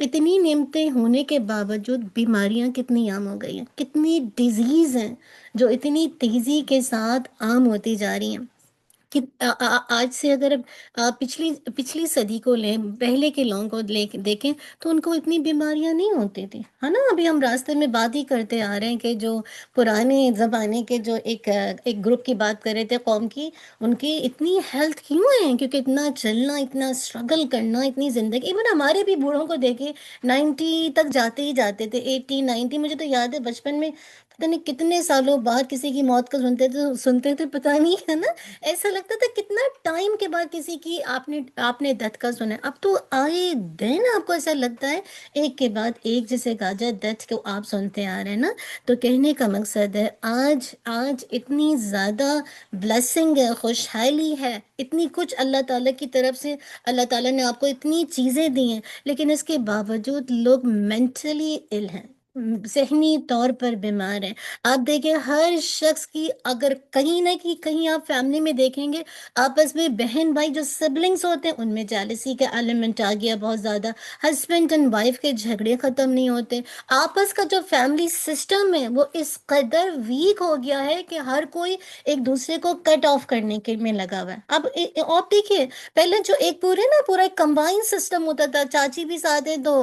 اتنی نعمتیں ہونے کے باوجود بیماریاں کتنی عام ہو گئی ہیں، کتنی ڈیزیز ہیں جو اتنی تیزی کے ساتھ عام ہوتی جا رہی ہیں کہ آج سے اگر آپ پچھلی صدی کو لیں، پہلے کے لوگوں کو دیکھیں تو ان کو اتنی بیماریاں نہیں ہوتی تھی، ہے نا؟ ابھی ہم راستے میں بات ہی کرتے آ رہے ہیں کہ جو پرانے زمانے کے جو ایک گروپ کی بات کر رہے تھے قوم کی، ان کی اتنی ہیلتھ کیوں ہے؟ کیونکہ اتنا چلنا، اتنا اسٹرگل کرنا، اتنی زندگی، ایون ہمارے بھی بوڑھوں کو دیکھے 90 تک جاتے ہی جاتے تھے، 80 90، مجھے تو یاد ہے بچپن میں پتہ نہیں کتنے سالوں بعد کسی کی موت کا سنتے تھے پتہ نہیں، ہے نا؟ ایسا لگتا تھا کتنا ٹائم کے بعد کسی کی آپ نے ڈیتھ کا سنا ہے۔ اب تو آئے دن آپ کو ایسا لگتا ہے ایک کے بعد ایک، جسے کہا جائے ڈیتھ کو آپ سنتے آ رہے ہیں نا۔ تو کہنے کا مقصد ہے آج اتنی زیادہ بلیسنگ ہے، خوشحالی ہے، اتنی کچھ اللہ تعالیٰ کی طرف سے، اللہ تعالیٰ نے آپ کو اتنی چیزیں دی ہیں، لیکن اس کے باوجود لوگ مینٹلی ال ہیں، ذہنی طور پر بیمار ہیں۔ آپ دیکھیں ہر شخص کی، اگر کہیں نہ کہیں آپ فیملی میں دیکھیں گے، آپس میں بہن بھائی جو سبلنگس ہوتے ہیں ان میں جالسی کا ایلیمنٹ آ گیا بہت زیادہ، ہسبینڈ اینڈ وائف کے جھگڑے ختم نہیں ہوتے، آپس کا جو فیملی سسٹم ہے وہ اس قدر ویک ہو گیا ہے کہ ہر کوئی ایک دوسرے کو کٹ آف کرنے کے میں لگا ہوا ہے۔ اب آپ دیکھیے پہلے جو ایک پورا ایک کمبائن سسٹم ہوتا تھا، چاچی بھی ساتھ ہے تو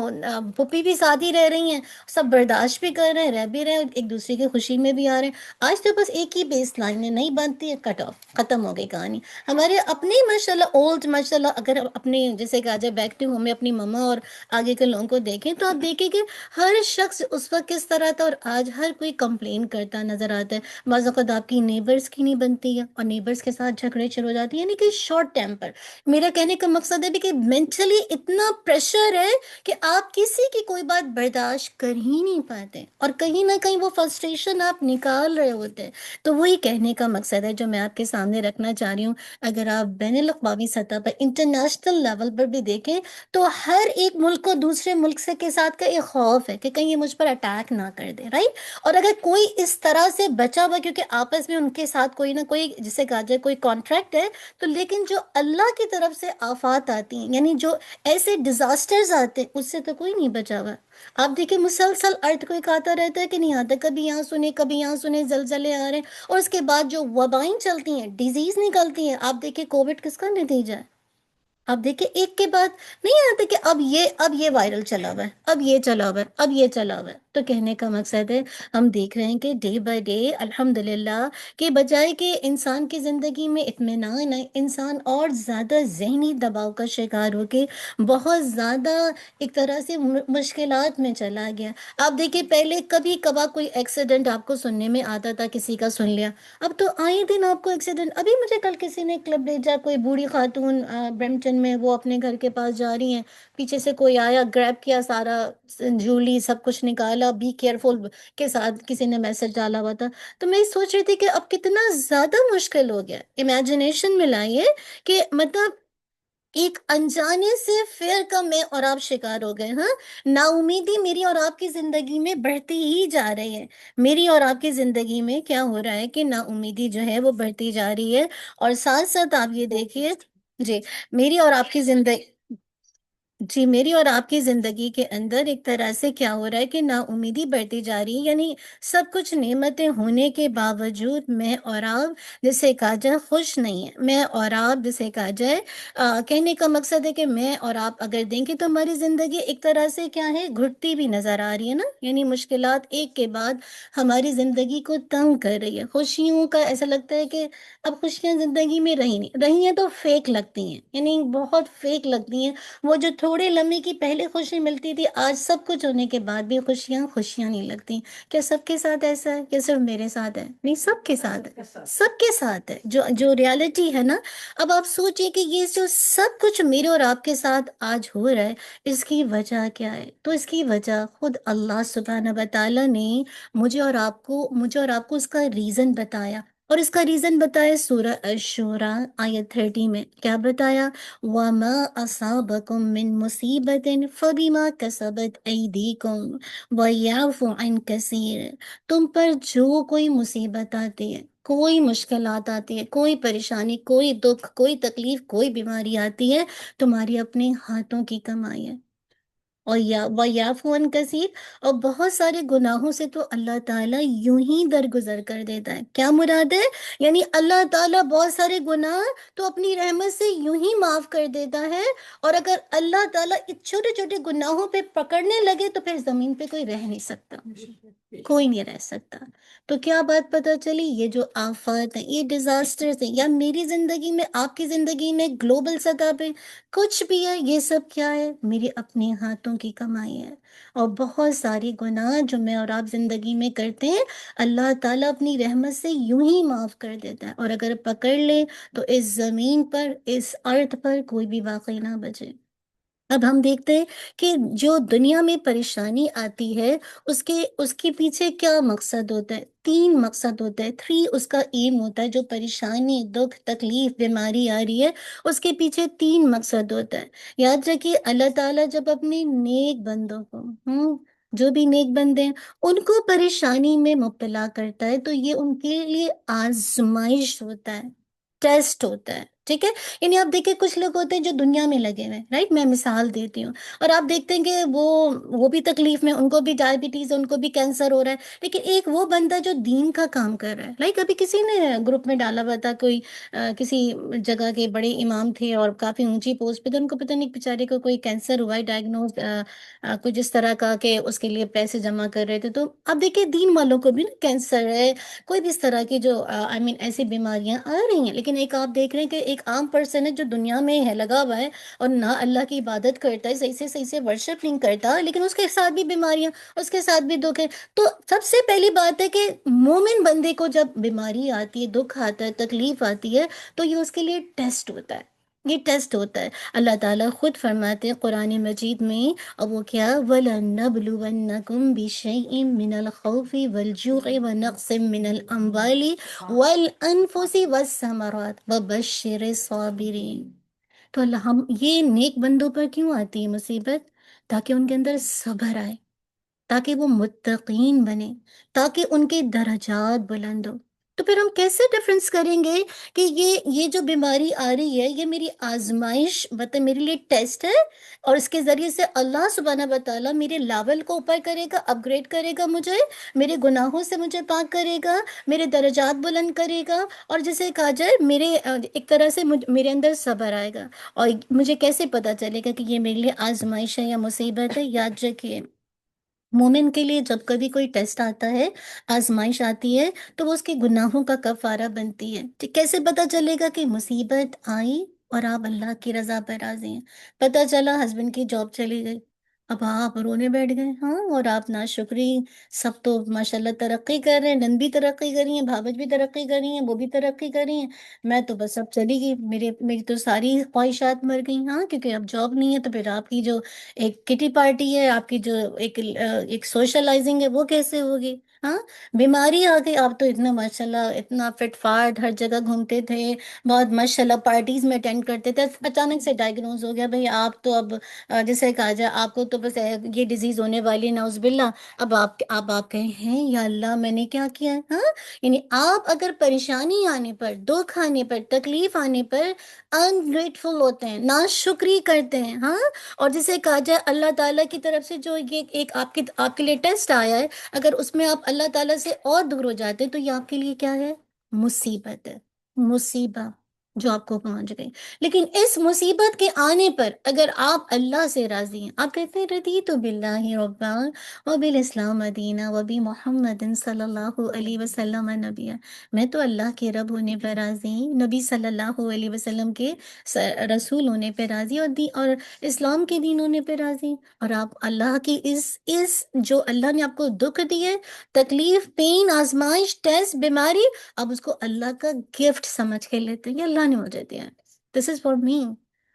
پھوپھی بھی ساتھ ہی رہ رہی ہیں، سب برداشت بھی کر رہے ہیں، رہ بھی رہے ہیں، ایک دوسرے کی خوشی میں بھی آ رہے ہیں۔ آج تو بس ایک ہی بیس لائن ہے، نہیں بنتی ہے، کٹ آف، ختم ہو گئی کہانی۔ ہمارے اپنے ماشاءاللہ اولڈ، ماشاءاللہ اگر اپنے جیسے کہا جائے بیک ٹو ہوم میں اپنی مما اور آگے کے لوگوں کو دیکھیں تو آپ دیکھیں کہ ہر شخص اس وقت کس طرح تھا، اور آج ہر کوئی کمپلین کرتا نظر آتا ہے۔ بعض اوقات آپ کی نیبرز کی نہیں بنتی ہے اور نیبرز کے ساتھ جھگڑے شروع ہو جاتی ہیں، یعنی کہ شارٹ ٹیمپر۔ میرا کہنے کا مقصد ہے کہ مینٹلی اتنا پریشر ہے کہ آپ کسی کی کوئی بات برداشت کر ہی نہیں پاتے، اور کہیں نہ کہیں وہ فرسٹریشن آپ نکال رہے ہوتے ہیں۔ تو وہی کہنے کا مقصد ہے جو میں آپ کے سامنے رکھنا چاہ رہی ہوں۔ اگر آپ بین الاقوامی سطح پر، انٹرنیشنل لیول پر بھی دیکھیں تو ہر ایک ملک کو دوسرے ملک سے کے ساتھ کا ایک خوف ہے کہ کہیں یہ مجھ پر اٹیک نہ کر دے، رائٹ؟ اور اگر کوئی اس طرح سے بچا ہوا، کیونکہ آپس میں ان کے ساتھ کوئی نہ کوئی، جسے کہا جائے کوئی کانٹریکٹ ہے، تو لیکن جو اللہ کی طرف سے آفات آتی ہیں، یعنی جو ایسے ڈیزاسٹرز آتے ہیں، اس سے تو کوئی نہیں بچا ہوا۔ آپ دیکھیں مسلسل ارتھ کوئی آتا رہتا ہے کہ نہیں آتا، کبھی یہاں سنے کبھی یہاں سنے، زلزلے آ رہے ہیں، اور اس کے بعد جو وبائیں چلتی ہیں، ڈیزیز نکلتی ہیں۔ آپ دیکھیں کووڈ کس کا نتیجہ ہے؟ اب دیکھیں ایک کے بعد نہیں آتا کہ اب یہ وائرل چلا ہوا ہے، اب یہ چلا ہوا ہے، اب یہ چلا ہوا ہے۔ تو کہنے کا مقصد ہے ہم دیکھ رہے ہیں کہ ڈے بائی ڈے الحمدللہ کہ بجائے کہ انسان کی زندگی میں اطمینان ہے، انسان اور زیادہ ذہنی دباؤ کا شکار ہو کے بہت زیادہ ایک طرح سے مشکلات میں چلا گیا۔ آپ دیکھیں پہلے کبھی کبھار کوئی ایکسیڈنٹ آپ کو سننے میں آتا تھا، کسی کا سن لیا، اب تو آئے دن آپ کو ایکسیڈنٹ۔ ابھی مجھے کل کسی نے کلپ بھیجا، کوئی بوڑھی خاتون برمپٹن میں، وہ اپنے گھر کے پاس جا رہی ہیں، پیچھے سے کوئی آیا، گریب کیا، سارا جولی سب کچھ نکالا، بی کیئرفل کے ساتھ کسی نے میسج ڈالا ہوا تھا۔ تو میں سوچ رہی تھی کہ اب کتنا زیادہ مشکل ہو گیا، امیجنیشن میں لائیے کہ مطلب ایک انجانے سے فیئر کا میں اور آپ شکار ہو گئے۔ ہاں، نا امیدی میری اور آپ کی زندگی میں بڑھتی ہی جا رہی ہے۔ میری اور آپ کی زندگی میں کیا ہو رہا ہے کہ نا امیدی جو ہے وہ بڑھتی جا رہی ہے، اور ساتھ ساتھ آپ یہ دیکھیے، جی، میری اور آپ کی زندگی، جی، میری اور آپ کی زندگی کے اندر ایک طرح سے کیا ہو رہا ہے کہ نا امیدی بڑھتی جا رہی ہے، یعنی سب کچھ نعمتیں ہونے کے باوجود میں اور آپ جسے کہا جائے خوش نہیں ہیں۔ میں اور آپ جسے کہا جائے کہنے کا مقصد ہے کہ میں اور آپ اگر دیکھیں تو ہماری زندگی ایک طرح سے کیا ہے، گھٹتی بھی نظر آ رہی ہے نا، یعنی مشکلات ایک کے بعد ہماری زندگی کو تنگ کر رہی ہے۔ خوشیوں کا ایسا لگتا ہے کہ اب خوشیاں زندگی میں رہی ہیں تو فیک لگتی ہیں، یعنی بہت فیک لگتی ہیں۔ وہ جو تھوڑے لمحے کی پہلے خوشی ملتی تھی، آج سب کچھ ہونے کے بعد بھی خوشیاں نہیں لگتی۔ کیا سب کے ساتھ ایسا ہے؟ کیا صرف میرے ساتھ ہے؟ نہیں، سب کے ساتھ ہے، سب کے ساتھ ہے، جو ریالٹی ہے نا۔ اب آپ سوچئے کہ یہ جو سب کچھ میرے اور آپ کے ساتھ آج ہو رہا ہے، اس کی وجہ کیا ہے؟ تو اس کی وجہ خود اللہ سبحانہ و تعالیٰ نے مجھے اور آپ کو اس کا ریزن بتایا، اور اس کا ریزن بتایا سورہ الشورى آیت 30 میں۔ کیا بتایا؟ وَمَا أَصَابَكُم مِّن مُّصِيبَةٍ فَبِمَا كَسَبَتْ أَيْدِيكُمْ وَيَعْفُ عَن كَثِيرٍ۔ تم پر جو کوئی مصیبت آتی ہے، کوئی مشکلات آتی ہے، کوئی پریشانی، کوئی دکھ، کوئی تکلیف، کوئی بیماری آتی ہے، تمہاری اپنے ہاتھوں کی کمائی ہے۔ اور یا وَيَعْفُو عَنْ کثیر، اور بہت سارے گناہوں سے تو اللہ تعالیٰ یوں ہی درگزر کر دیتا ہے. کیا مراد ہے؟ یعنی اللہ تعالیٰ بہت سارے گناہ تو اپنی رحمت سے یوں ہی معاف کر دیتا ہے، اور اگر اللہ تعالیٰ اس چھوٹے چھوٹے گناہوں پہ پکڑنے لگے تو پھر زمین پہ کوئی رہ نہیں سکتا، کوئی نہیں رہ سکتا. تو کیا بات پتہ چلی؟ یہ جو آفات ہیں، یہ ڈیزاسٹرز ہیں، یا میری زندگی میں، آپ کی زندگی میں، گلوبل سطح پہ کچھ بھی ہے، یہ سب کیا ہے؟ میرے اپنے ہاتھوں کی کمائی ہے. اور بہت ساری گناہ جو میں اور آپ زندگی میں کرتے ہیں، اللہ تعالیٰ اپنی رحمت سے یوں ہی معاف کر دیتا ہے، اور اگر پکڑ لے تو اس زمین پر، اس ارتھ پر کوئی بھی باقی نہ بچے. اب ہم دیکھتے ہیں کہ جو دنیا میں پریشانی آتی ہے، اس کے پیچھے کیا مقصد ہوتا ہے؟ 3 مقصد ہوتا ہے. 3 اس کا ایم ہوتا ہے. جو پریشانی، دکھ، تکلیف، بیماری آ رہی ہے، اس کے پیچھے 3 مقصد ہوتا ہے. یاد رکھیے، اللہ تعالیٰ جب اپنے نیک بندوں کو، جو بھی نیک بندے ہیں، ان کو پریشانی میں مبتلا کرتا ہے، تو یہ ان کے لیے آزمائش ہوتا ہے، ٹیسٹ ہوتا ہے. ٹھیک ہے؟ یعنی آپ دیکھیں، کچھ لوگ ہوتے ہیں جو دنیا میں لگے ہوئے ہیں، رائٹ؟ میں مثال دیتی ہوں. اور آپ دیکھتے ہیں کہ وہ بھی تکلیف میں، ان کو بھی ڈائبٹیز ہے، ان کو بھی کینسر ہو رہا ہے. لیکن ایک وہ بندہ جو دین کا کام کر رہا ہے، لائک ابھی کسی نے گروپ میں ڈالا ہوا تھا، کوئی کسی جگہ کے بڑے امام تھے اور کافی اونچی پوسٹ پہ تھے، ان کو پتہ نہیں بیچارے کو کوئی کینسر ہوا ہے ڈائگنوز، کچھ اس طرح کا، کہ اس کے لیے پیسے جمع کر رہے تھے. تو اب دیکھیں، دین والوں کو بھی نا کینسر ہے، کوئی بھی اس طرح کی جو ایسی بیماریاں آ رہی ہیں. لیکن ایک آپ دیکھ رہے ہیں کہ ایک عام پرسن ہے جو دنیا میں ہے، لگا ہوا ہے، اور نہ اللہ کی عبادت کرتا ہے، صحیح سے ورشپ نہیں کرتا، لیکن اس کے ساتھ بھی بیماریاں، اس کے ساتھ بھی دکھ ہے. تو سب سے پہلی بات ہے کہ مومن بندے کو جب بیماری آتی ہے، دکھ آتا ہے، تکلیف آتی ہے، تو یہ اس کے لیے ٹیسٹ ہوتا ہے. یہ ٹیسٹ ہوتا ہے. اللہ تعالیٰ خود فرماتے ہیں قرآن مجید میں، اور وہ کیا؟ وَلَنَّبْلُوَنَّكُمْ بِشَيْءٍ مِّنَ الْخَوْفِ وَالْجُوعِ وَنَقْصٍ مِّنَ الْأَمْوَالِ وَالْأَنفُسِ وَالثَّمَرَاتِ وَبَشِّرِ الصَّابِرِينَ. تو اللہ، ہم یہ نیک بندوں پر کیوں آتی ہے مصیبت؟ تاکہ ان کے اندر صبر آئے، تاکہ وہ متقین بنے، تاکہ ان کے درجات بلند ہو. تو پھر ہم کیسے ڈفرنس کریں گے کہ یہ جو بیماری آ رہی ہے، یہ میری آزمائش، مطلب میرے لیے ٹیسٹ ہے، اور اس کے ذریعے سے اللہ سبحانہ و تعالیٰ میرے لیول کو اوپر کرے گا، اپ گریڈ کرے گا مجھے، میرے گناہوں سے مجھے پاک کرے گا، میرے درجات بلند کرے گا، اور جسے کہا جائے میرے ایک طرح سے میرے اندر صبر آئے گا. اور مجھے کیسے پتا چلے گا کہ یہ میرے لیے آزمائش ہے یا مصیبت ہے؟ یاد رکھیے، مومن کے لیے جب کبھی کوئی ٹیسٹ آتا ہے، آزمائش آتی ہے، تو وہ اس کے گناہوں کا کفارہ بنتی ہے. کیسے پتا چلے گا کہ مصیبت آئی اور آپ اللہ کی رضا پر راضی ہیں؟ پتا چلا ہسبینڈ کی جاب چلی گئی، اب آپ رونے بیٹھ گئے، ہاں، اور آپ ناشکری. سب تو ماشاءاللہ ترقی کر رہے ہیں، نند بھی ترقی کر رہی ہیں، بھابج بھی ترقی کر رہی ہیں، وہ بھی ترقی کر رہی ہیں، میں تو بس اب چلی گئی، میری تو ساری خواہشات مر گئی. ہاں، کیونکہ اب جاب نہیں ہے، تو پھر آپ کی جو ایک کٹی پارٹی ہے، آپ کی جو ایک سوشلائزنگ ہے، وہ کیسے ہوگی؟ ہاں، بیماری آ گئی. آپ تو اتنا ماشاءاللہ اتنا فٹ فاٹ ہر جگہ گھومتے تھے، بہت ماشاءاللہ پارٹیز میں اٹینڈ کرتے تھے، اچانک سے ڈائگنوز ہو گیا، بھئی آپ تو اب جیسے کہا جائے، آپ کو تو بس یہ ڈیزیز ہونے والی، نعوذ باللہ. اب آپ کہیں ہیں یا اللہ میں نے کیا کیا ہے؟ ہاں، یعنی آپ اگر پریشانی آنے پر، دکھ آنے پر، تکلیف آنے پر انگریٹفل ہوتے ہیں، ناشکری کرتے ہیں، ہاں، اور جسے کہا جائے اللہ تعالیٰ کی طرف سے جو یہ ایک آپ کے لیے ٹیسٹ آیا ہے، اگر اس میں آپ اللہ تعالیٰ سے اور دور ہو جاتے ہیں، تو یہ آپ کے لیے کیا ہے؟ مصیبت ہے، مصیبت جو آپ کو پہنچ گئی. لیکن اس مصیبت کے آنے پر اگر آپ اللہ سے راضی ہیں، آپ کہتے ہیں رضیت باللہ ربا وبالاسلام مدینہ وبمحمد صلی اللہ علیہ وسلم نبی. میں تو اللہ کے رب ہونے پر راضی ہوں، نبی صلی اللہ علیہ وسلم کے رسول ہونے پہ راضی، اور اسلام کے دین ہونے پہ راضی. اور آپ اللہ کی اس جو اللہ نے آپ کو دکھ دیے، تکلیف، پین، آزمائش، ٹیسٹ، بیماری، اب اس کو اللہ کا گفٹ سمجھ کے لیتے ہیں، یہ اللہ نے مجھے دیا، دس از فار می.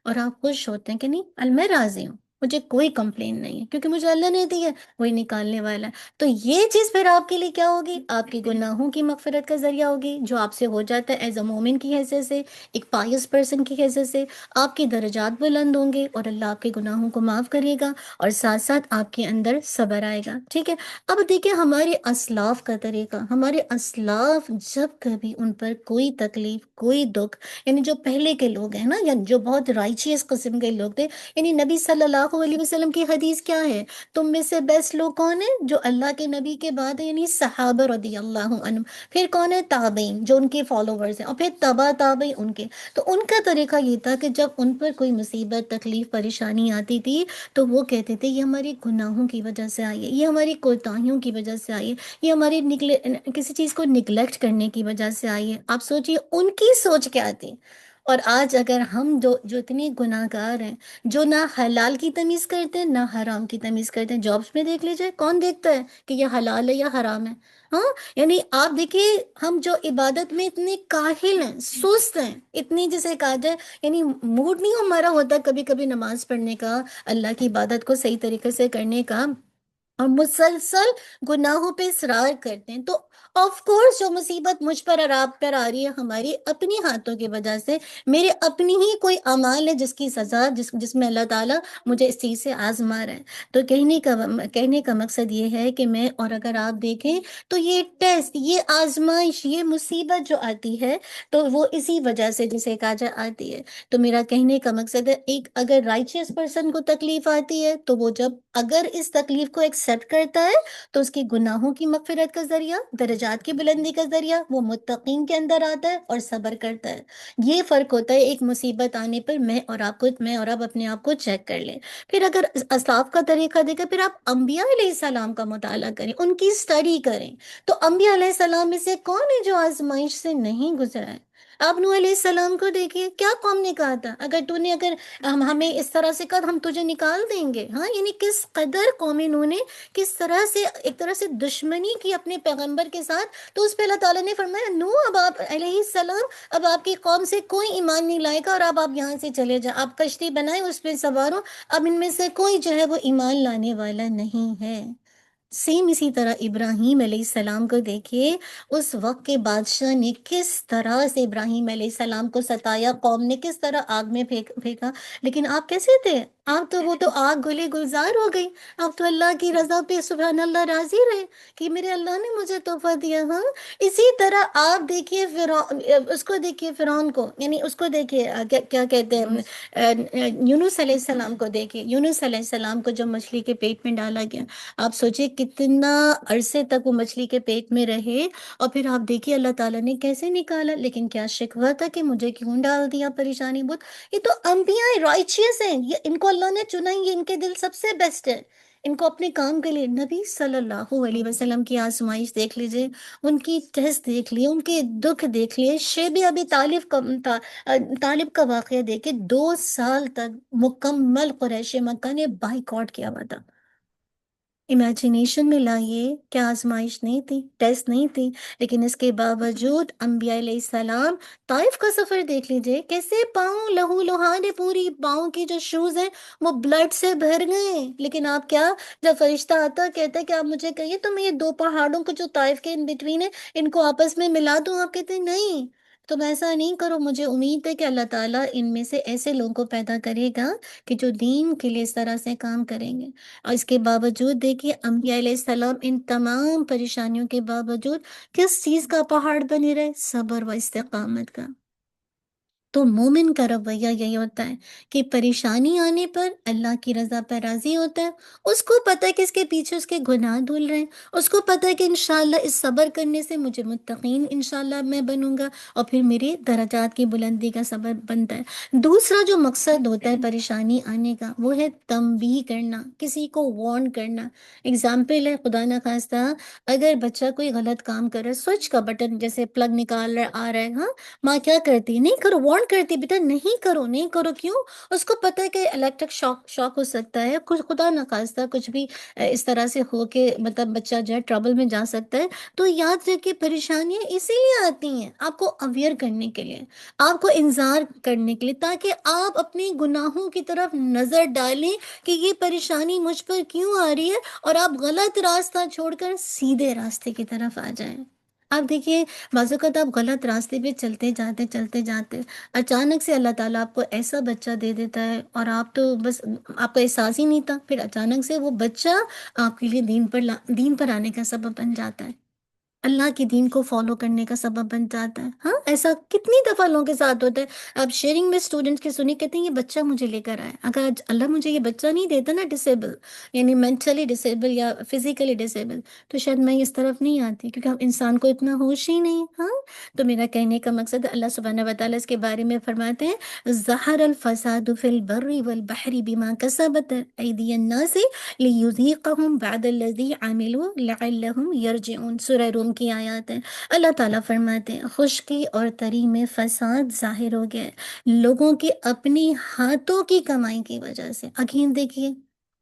اور آپ خوش ہوتے ہیں کہ نہیں، میں راضی ہوں، مجھے کوئی کمپلین نہیں ہے، کیونکہ مجھے اللہ نے دی ہے، وہی نکالنے والا ہے. تو یہ چیز پھر آپ کے لیے کیا ہوگی؟ آپ کے گناہوں کی مغفرت کا ذریعہ ہوگی، جو آپ سے ہو جاتا ہے ایز اے مومن کی حیثیت سے، ایک پائس پرسن کی حیثیت سے. آپ کے درجات بلند ہوں گے، اور اللہ آپ کے گناہوں کو معاف کرے گا، اور ساتھ ساتھ آپ کے اندر صبر آئے گا. ٹھیک ہے؟ اب دیکھیں ہمارے اسلاف کا طریقہ. ہمارے اسلاف جب کبھی ان پر کوئی تکلیف، کوئی دکھ، یعنی جو پہلے کے لوگ ہیں نا، یا جو بہت رائچیس قسم کے لوگ تھے، یعنی نبی صلی اللہ اللہ علیہ وسلم کی حدیث کیا ہے؟ تم میں سے بیسٹ لوگ کون ہیں؟ جو اللہ کے نبی کے بعد ہے، یعنی صحابہ رضی اللہ عنہم۔ پھر کون ہے؟ تابعین، جو ان کے فالوورز ہیں، اور پھر تبع تابعین ان کے۔ تو ان کا طریقہ یہ تھا کہ جب ان پر کوئی مصیبت، تکلیف، پریشانی آتی تھی تو وہ کہتے تھے یہ ہماری گناہوں کی وجہ سے آئی ہے، یہ ہماری کوتاہیوں کی وجہ سے آئی ہے، یہ ہماری کسی چیز کو نگلیکٹ کرنے کی وجہ سے آئی ہے۔ آپ سوچئے ان کی سوچ کیا تھی۔ اور آج اگر ہم جو اتنے گناہ گار ہیں، جو نہ حلال کی تمیز کرتے ہیں نہ حرام کی تمیز کرتے ہیں، جابس میں دیکھ لیجئے کون دیکھتا ہے کہ یہ حلال ہے یا حرام ہے؟ ہاں، یعنی آپ دیکھیے ہم جو عبادت میں اتنے کاہل ہیں، سست ہیں، اتنی جسے کہا جائے، یعنی موڈ نہیں ہمارا ہوتا کبھی کبھی نماز پڑھنے کا، اللہ کی عبادت کو صحیح طریقے سے کرنے کا، اور مسلسل گناہوں پہ اصرار کرتے ہیں۔ تو آف کورس جو مصیبت مجھ پر اور آپ پر آ رہی ہے ہماری اپنی ہاتھوں کی وجہ سے، میرے اپنی ہی کوئی اعمال ہے جس کی سزا، جس میں اللہ تعالیٰ مجھے اس چیز سے آزما رہا ہے۔ تو کہنے کا مقصد یہ ہے کہ میں اور اگر آپ دیکھیں تو یہ ٹیسٹ، یہ آزمائش، یہ مصیبت جو آتی ہے تو وہ اسی وجہ سے جسے کہا جائے آتی ہے۔ تو میرا کہنے کا مقصد ہے، ایک اگر رائچیس پرسن کو تکلیف آتی ہے تو وہ جب اگر اس تکلیف کو ایکسیپٹ کرتا ہے تو اس کی گناہوں کی مغفرت کا ذریعہ، درجات کی بلندی کا ذریعہ وہ متقین کے اندر آتا ہے اور صبر کرتا ہے۔ یہ فرق ہوتا ہے ایک مصیبت آنے پر میں اور آپ اپنے آپ کو چیک کر لیں۔ پھر اگر اسلاف کا طریقہ دیکھیں، پھر آپ انبیاء علیہ السلام کا مطالعہ کریں، ان کی اسٹڈی کریں۔ تو انبیاء علیہ السلام میں سے کون ہے جو آزمائش سے نہیں گزرا ہے؟ آپ نوح علیہ السلام کو دیکھیے، کیا قوم نے کہا تھا اگر ہمیں اس طرح سے کہا ہم تجھے نکال دیں گے، ہاں، یعنی کس قدر قوم نوح نے کس طرح سے ایک طرح سے دشمنی کی اپنے پیغمبر کے ساتھ۔ تو اس پہ اللہ تعالیٰ نے فرمایا نوح اب آپ علیہ السلام، اب آپ کی قوم سے کوئی ایمان نہیں لائے گا، اور اب آپ یہاں سے چلے جائیں، آپ کشتی بنائیں، اس پہ سوار ہو، اب ان میں سے کوئی جو ہے وہ ایمان لانے والا نہیں ہے۔ سیم اسی طرح ابراہیم علیہ السلام کو دیکھیے، اس وقت کے بادشاہ نے کس طرح سے ابراہیم علیہ السلام کو ستایا، قوم نے کس طرح آگ میں پھینکا، لیکن آپ کیسے تھے؟ آپ تو وہ تو آگ گلے گلزار ہو گئی، آپ تو اللہ کی رضا پہ سبحان اللہ راضی رہے کہ میرے اللہ نے مجھے تحفہ دیا۔ ہاں، اسی طرح آپ دیکھیے فرعون، اس کو دیکھیے، فرعون کو، یعنی اس کو دیکھیے، کیا کہتے ہیں، یونس علیہ السلام کو دیکھیے، یونس علیہ السلام کو جو مچھلی کے پیٹ میں ڈالا گیا، آپ سوچئے کتنا عرصے تک وہ مچھلی کے پیٹ میں رہے، اور پھر آپ دیکھیے اللہ تعالیٰ نے کیسے نکالا، لیکن کیا شکوہ تھا کہ مجھے کیوں ڈال دیا پریشانی بہت۔ یہ تو انبیاء رائچیس ہیں، یہ ان کو اللہ نے چنا ہی، یہ ان کے دل سب سے بیسٹ ہے، ان کو اپنے کام کے لیے۔ نبی صلی اللہ علیہ وسلم کی آزمائش دیکھ لیجئے، ان کی ٹیسٹ دیکھ لیے، ان کے دکھ دیکھ لیے۔ شیب ابی طالب کا واقعہ دیکھے، 2 سال تک مکمل قریش مکہ نے بائیکاٹ کیا ہوا تھا۔ امیجنیشن میں لائیے، کیا آزمائش نہیں تھی، ٹیسٹ نہیں تھی؟ لیکن اس کے باوجود انبیاء علیہ السلام، طائف کا سفر دیکھ لیجئے، کیسے پاؤں لہو لہان ہے، پوری پاؤں کی جو شوز ہیں وہ بلڈ سے بھر گئے، لیکن آپ کیا، جب فرشتہ آتا کہتا ہے کہ آپ مجھے کہیے تو میں یہ 2 پہاڑوں کو جو طائف کے ان بٹوین ہے ان کو آپس میں ملا دوں، آپ کہتے ہیں نہیں، تم ایسا نہیں کرو، مجھے امید ہے کہ اللہ تعالیٰ ان میں سے ایسے لوگوں کو پیدا کرے گا کہ جو دین کے لیے اس طرح سے کام کریں گے۔ اور اس کے باوجود دیکھیے انبیاء علیہ السلام ان تمام پریشانیوں کے باوجود کس چیز کا پہاڑ بنے رہے؟ صبر و استقامت کا۔ تو مومن کا رویہ یہی ہوتا ہے کہ پریشانی آنے پر اللہ کی رضا پر راضی ہوتا ہے، اس کو پتہ ہے کہ اس کے پیچھے اس کے گناہ دھل رہے ہیں، اس کو پتہ ہے کہ انشاءاللہ اس صبر کرنے سے مجھے متقین انشاءاللہ میں بنوں گا، اور پھر میری درجات کی بلندی کا سبب بنتا ہے۔ دوسرا جو مقصد ہوتا ہے پریشانی آنے کا، وہ ہے تنبیہ کرنا، کسی کو وارن کرنا۔ اگزامپل ہے، خدا نخواستہ اگر بچہ کوئی غلط کام کر رہا ہے، سوئچ کا بٹن جیسے پلگ نکال رہا آ رہا ہے، ہاں، ماں کیا کرتی؟ نہیں کرو، وارن کرتی، بیٹا نہیں کرو، نہیں کرو، کیوں؟ اس کو پتہ ہے کہ الیکٹرک شاک ہو سکتا ہے، کچھ خدا نخواستہ کچھ بھی اس طرح سے ہو کے مطلب بچہ جو ہے ٹربل میں جا سکتا ہے۔ تو یاد رکھیں پریشانیاں اسی لیے آتی ہیں، آپ کو اویئر کرنے کے لیے، آپ کو انذار کرنے کے لیے، تاکہ آپ اپنے گناہوں کی طرف نظر ڈالیں کہ یہ پریشانی مجھ پر کیوں آ رہی ہے، اور آپ غلط راستہ چھوڑ کر سیدھے راستے کی طرف آ جائیں۔ آپ دیکھیے بعض اوقات آپ غلط راستے پہ چلتے جاتے اچانک سے اللہ تعالیٰ آپ کو ایسا بچہ دے دیتا ہے، اور آپ تو بس، آپ کو احساس ہی نہیں تھا، پھر اچانک سے وہ بچہ آپ کے لیے دین پر آنے کا سبب بن جاتا ہے۔ اللہ کے دین کو فالو کرنے کا سبب بن جاتا ہے. ہاں ایسا کتنی دفعہ لوگوں کے ساتھ ہوتا ہے. آپ شیئرنگ میں اسٹوڈنٹس کی سنی کہتے ہیں یہ بچہ مجھے لے کر آئے. اگر آج اللہ مجھے یہ بچہ نہیں دیتا نا ڈسیبل، یعنی مینٹلی ڈسیبل یا فزیکلی ڈسیبل، تو شاید میں اس طرف نہیں آتی، کیونکہ ہم انسان کو اتنا ہوش ہی نہیں. ہاں تو میرا کہنے کا مقصد ہے، اللہ سبحانہ و تعالیٰ اس کے بارے میں فرماتے ہیں ظہر الفساد فی البر والبحر بما کسبت ایدی الناس لیذیقہم بعد الذی عملوا لعلہم یرجعون. سورہ روم کی آیات ہے. اللہ تعالیٰ فرماتے ہیں خشکی اور تری میں فساد ظاہر ہو گیا ہے لوگوں کی اپنی ہاتھوں کی کمائی کی وجہ سے. اگین دیکھیے،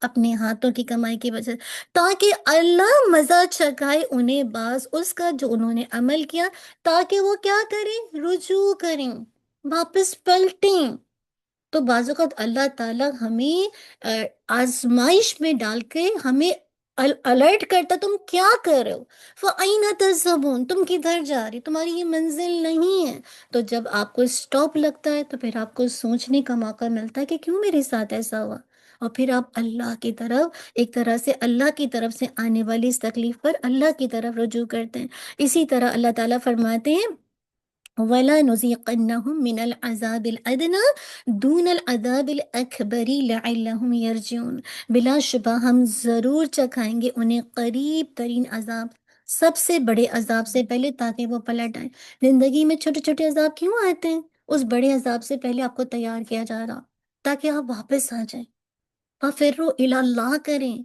اپنے ہاتھوں کی کمائی کی وجہ سے، تاکہ اللہ مزہ چکھائے انہیں بعض اس کا جو انہوں نے عمل کیا، تاکہ وہ کیا کریں، رجوع کریں، واپس پلٹیں. تو بعض اوقات اللہ تعالیٰ ہمیں آزمائش میں ڈال کے ہمیں الرٹ کرتا، تم کیا کر رہے ہو، فَأَيْنَ تَذْهَبُونَ، تم کدھر جا رہی، تمہاری یہ منزل نہیں ہے. تو جب آپ کو اسٹاپ لگتا ہے تو پھر آپ کو سوچنے کا موقع ملتا ہے کہ کیوں میرے ساتھ ایسا ہوا، اور پھر آپ اللہ کی طرف، ایک طرح سے اللہ کی طرف سے آنے والی اس تکلیف پر اللہ کی طرف رجوع کرتے ہیں. اسی طرح اللہ تعالیٰ فرماتے ہیں وَلَنُذِيقَنَّهُم مِّنَ الْعَذَابِ الْأَدْنَىٰ دُونَ الْعَذَابِ الْأَكْبَرِ لَعَلَّهُمْ يَرْجِعُونَ. بلا شبہ ہم ضرور چکھائیں گے انہیں قریب ترین عذاب، سب سے بڑے عذاب سے پہلے، تاکہ وہ پلٹ آئیں. زندگی میں چھوٹے چھوٹے عذاب کیوں آتے ہیں؟ اس بڑے عذاب سے پہلے آپ کو تیار کیا جا رہا، تاکہ آپ واپس آ جائیں، فَفِرُّوا إِلَى اللَّهِ کریں.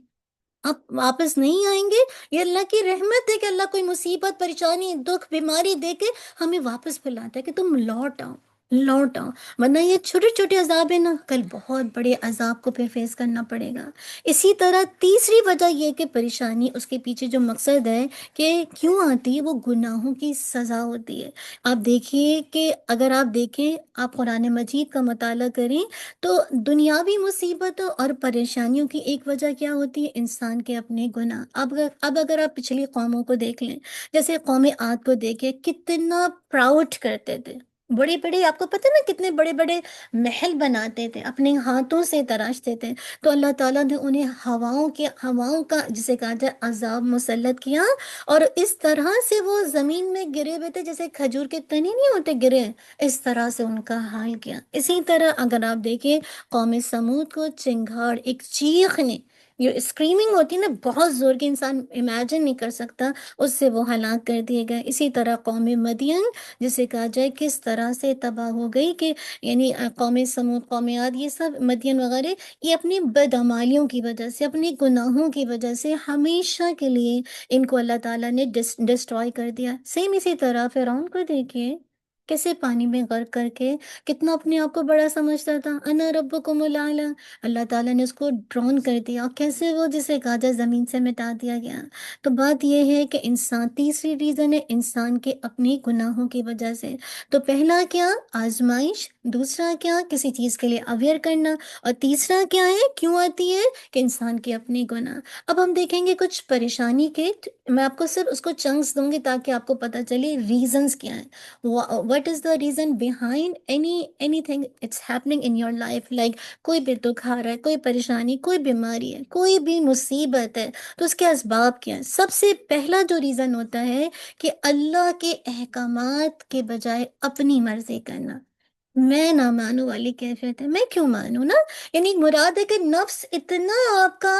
آپ واپس نہیں آئیں گے، یہ اللہ کی رحمت ہے کہ اللہ کوئی مصیبت، پریشانی، دکھ، بیماری دے کے ہمیں واپس بلاتا ہے کہ تم لوٹ آؤ، لوٹ آؤ. ورنہ یہ چھوٹے چھوٹے عذاب ہیں نا، کل بہت بڑے عذاب کو پھر فیس کرنا پڑے گا. اسی طرح تیسری وجہ یہ کہ پریشانی، اس کے پیچھے جو مقصد ہے کہ کیوں آتی ہے، وہ گناہوں کی سزا ہوتی ہے. آپ دیکھیے کہ اگر آپ دیکھیں، آپ قرآن مجید کا مطالعہ کریں تو دنیاوی مصیبتوں اور پریشانیوں کی ایک وجہ کیا ہوتی ہے، انسان کے اپنے گناہ. اب اگر آپ پچھلی قوموں کو دیکھ لیں، جیسے قوم عاد کو دیکھیں، کتنا پراؤڈ کرتے تھے، بڑے بڑے، آپ کو پتہ نا کتنے بڑے بڑے محل بناتے تھے، اپنے ہاتھوں سے تراشتے تھے. تو اللہ تعالیٰ نے انہیں ہواؤں کا جسے کہا جائے عذاب مسلط کیا، اور اس طرح سے وہ زمین میں گرے ہوئے تھے، جیسے کھجور کے تنے نہیں ہوتے گرے، اس طرح سے ان کا حال کیا. اسی طرح اگر آپ دیکھیں قوم سمود کو چنگھاڑ، ایک چیخ نے، یہ اسکریمنگ ہوتی ہے نا بہت زور کی، انسان امیجن نہیں کر سکتا، اس سے وہ ہلاک کر دیے گئے. اسی طرح قوم مدین، جسے کہا جائے کس طرح سے تباہ ہو گئی، کہ یعنی قوم سمود، قوم عاد، یہ سب مدین وغیرہ، یہ اپنی بدعمالیوں کی وجہ سے، اپنے گناہوں کی وجہ سے ہمیشہ کے لیے ان کو اللہ تعالیٰ نے ڈسٹرائے کر دیا. سیم اسی طرح فرعون کو دیکھیے، کیسے پانی میں غرق کر کے کتنا اپنے آپ کو بڑا سمجھتا تھا، انا ربکم الاعلی، اللہ تعالیٰ نے اس کو ڈرون کر دیا، اور کیسے وہ جسے کہا جائے زمین سے مٹا دیا گیا. تو بات یہ ہے کہ انسان، تیسری ریزن ہے انسان کے اپنے گناہوں کی وجہ سے. تو پہلا کیا، آزمائش، دوسرا کیا، کسی چیز کے لیے اویئر کرنا، اور تیسرا کیا ہے، کیوں آتی ہے، کہ انسان کے اپنے گناہ. اب ہم دیکھیں گے کچھ پریشانی کے، میں آپ کو صرف اس کو چنکس دوں گی تاکہ آپ کو پتہ چلے ریزنز کیا ہیں. what is the reason behind anything it's happening in your life, like کوئی بھی دکھ آ رہا ہے، کوئی پریشانی، کوئی بیماری ہے، کوئی بھی مصیبت ہے، تو اس کے اسباب کیا ہیں. سب سے پہلا جو ریزن ہوتا ہے کہ اللہ کے احکامات کے بجائے اپنی مرضی کرنا. میں نہ مانوں والی کیفیت ہے، میں کیوں مانوں نا، یعنی مراد ہے کہ نفس اتنا آپ کا